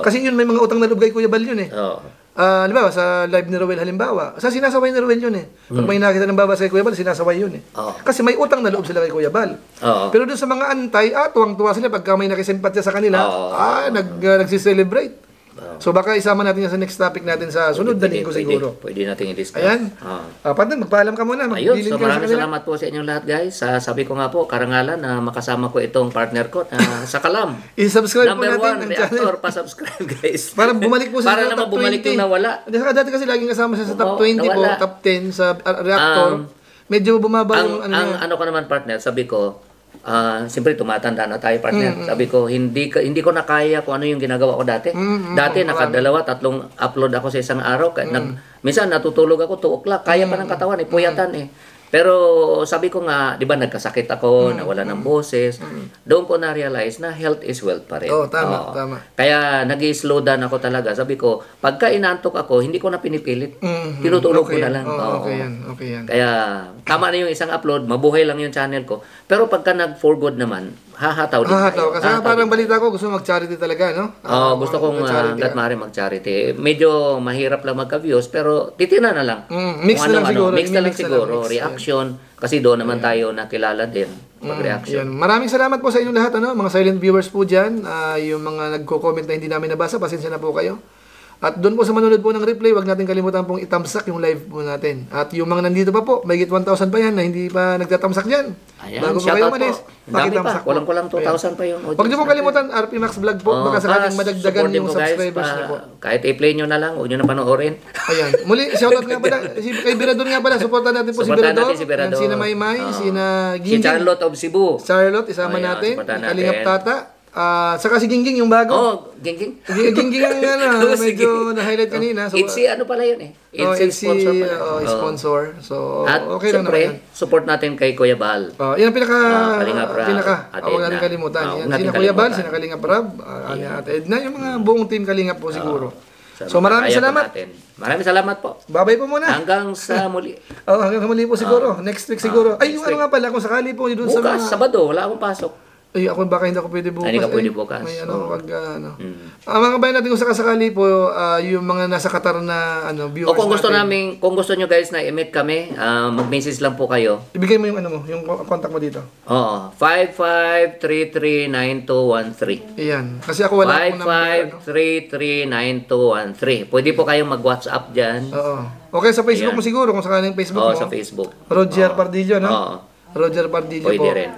Kasi yun, may mga utang na loob kay Kuya Bal yun halimbawa, sa live ni Rowel halimbawa, sa sinasaway ni Rowel yun Pag may nakita ng babasa kay Kuya Bal, sinasaway yun Kasi may utang na loob sila kay Kuya Bal. Pero doon sa mga antay, tuwang-tuwa sila pagka may nakisimpatya sa kanila, nagsiselebrate. So baka isama natin yan sa next topic natin sa sunod na linggo siguro. Pwede natin i-discuss. Ayan. Partner, magpaalam ka muna. Ayun, so maraming salamat po sa inyong lahat guys. Sabi ko nga po, karangalan na makasama ko itong partner ko sa Kalam. I-subscribe po natin ang reactor, pa-subscribe guys. Para bumalik po sa naman top 20. bumalik yung nawala. Dati kasi laging kasama siya sa top 20 po, top 10 sa reactor. Medyo bumaba yung ano ko naman partner, sabi ko, siyempre tumatanda na tayo partner. Sabi ko, hindi ko na kaya kung ano yung ginagawa ko dati. Dati nakadalawa, 3 upload ako sa isang araw. Minsan natutulog ako 2 o'clock. Kaya pa ng katawan, puyatan Pero sabi ko nga, di ba nagkasakit ako, nawala ng boses. Doon ko na-realize na health is wealth pa rin. Tama. Kaya nag-slow down ako talaga. Sabi ko, pagka inantok ako, hindi ko na pinipilit. Tinutulog ko na lang. Okay yan. Kaya tama na yung isang upload, mabuhay lang yung channel ko. Pero pagka nag-for good naman, hahataw din tayo. Kasi parang balita ko, gusto mag-charity talaga, no? Gusto kong hanggat maaari mag-charity. Medyo mahirap lang magka-views, pero titina na lang. Mix na lang siguro. Mix na lang siguro. Reaction. Kasi doon naman tayo nakilala din. Mag-reaction. Maraming salamat po sa inyong lahat, mga silent viewers po dyan. Yung mga nagko-comment na hindi namin nabasa, pasensya na po kayo. At doon po sa manonood po ng replay, wag natin kalimutan pong itamsak yung live po natin. At yung mga nandito pa po, may 1,000 pa yan na hindi pa nagtatamsak dyan. Bago po kayo umalis, pakitamsak po. Walang 2,000 pa yung audience. Huwag niyo pong kalimutan, RP Max Vlog po. Baka sakaling madagdagan yung subscribers niyo po. Kahit i-play nyo na lang, huwag nyo na panoorin. Ayan. Muli, shoutout nga pala. Kay Birador nga pala. Supportan natin po si Birador. Sina Maymay, sina Gingging. Si Charlotte of Cebu. Charlotte, isama natin. Kalingap Tata. Saka si Gingging yung bago. Gingging? Gingging ang medyo na-highlight kanina. Itzy ano pala yun Itzy sponsor pala. Sponsor. So, at okay lang naman. Support natin kay Kuya Bal. Yan ang pinaka, huwag natin kalimutan. Sina Kuya Bal, sina Kalingap Rab, Ate Edna, yung mga buong team Kalingap po siguro. So maraming salamat. Maraming salamat po. Babay po muna. Hanggang sa muli. Hanggang sa muli po siguro. Next week siguro. Ay, yung ano nga pala, kung sakali po doon sa bukas, Sabado, wala akong pasok. Ay, ako baka hindi ako pwede bukas. Hindi ka pwede bukas. May mga kabayan natin kung sakasakali po, yung mga nasa Qatar na viewers natin. Kung gusto nyo guys na i-meet kami, mag-message lang po kayo. Ibigay mo yung yung contact mo dito. Oo. 55339213. Iyan. Kasi ako wala akong number. 55339213. Pwede po kayong mag-WhatsApp dyan. Okay, sa Facebook mo siguro, kung sakaling Facebook mo. Sa Facebook. Roger Pardillo, no? Roger Pardillo po. Pwede rin.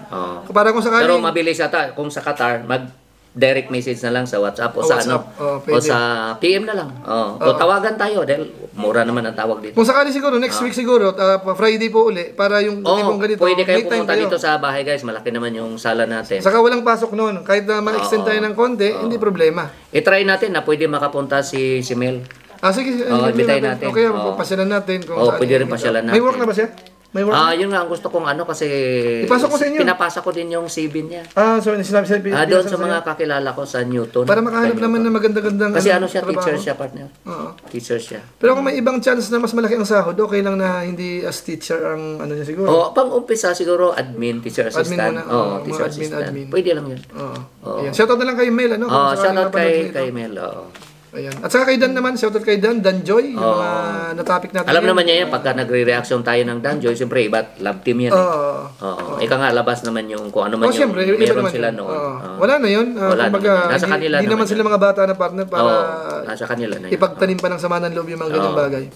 Para kung sakaling... Pero mabilis ata. Kung sa Qatar, mag-direct message na lang sa WhatsApp o sa o sa PM na lang. O tawagan tayo dahil mura naman ang tawag dito. Kung sakali siguro, next week siguro, Friday po uli, para yung tipong ganito. Pwede kayo pumunta dito sa bahay guys. Malaki naman yung sala natin. Saka walang pasok noon. Kahit na mag-extend tayo ng konti, hindi problema. I-try natin na pwede makapunta si Mel. Sige. Ibitayin natin. Okay, pasyalan natin. Pwede rin pasyalan natin. May work na ba siya? May work? Yun nga ang gusto kong kasi ipasok ko sa inyo. Pinapasa ko din yung CV niya. So sinabi doon sa mga kakilala ko sa Newton. Para makahanap naman ng maganda-gandang kasi siya, teacher siya, partner. Teacher siya. Pero kung may ibang chance na mas malaki ang sahod, okay lang na hindi as teacher ang niya siguro. Pang-umpisa siguro teacher assistant. Teacher assistant. Pwede lang yun. Ayan. Shoutout na lang kay Mel, shoutout kay Mel. Ayan. At saka kay Dan naman, shoutout kay Dan Joy, yung mga na-topic natin. Alam naman niya yan, pagka nagre-reaction tayo ng Dan Joy, siyempre iba't love team yan. Ika nga, labas naman yung kung ano man yung meron sila noon. Wala na yun. Nasa kanila hindi naman sila mga bata na partner para nasa kanila na yun. Ipagtanim pa ng sama ng loob yung mga ganyang bagay.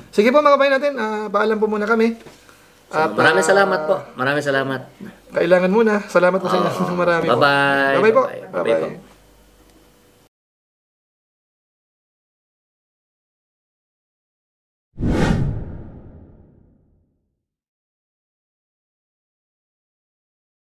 Sige po mga kabayan natin, paalam po muna kami. Maraming salamat po. Maraming salamat. Kailangan muna. Salamat po sa inyo. Marami po. Bye-bye. Bye-bye po. Bye-bye.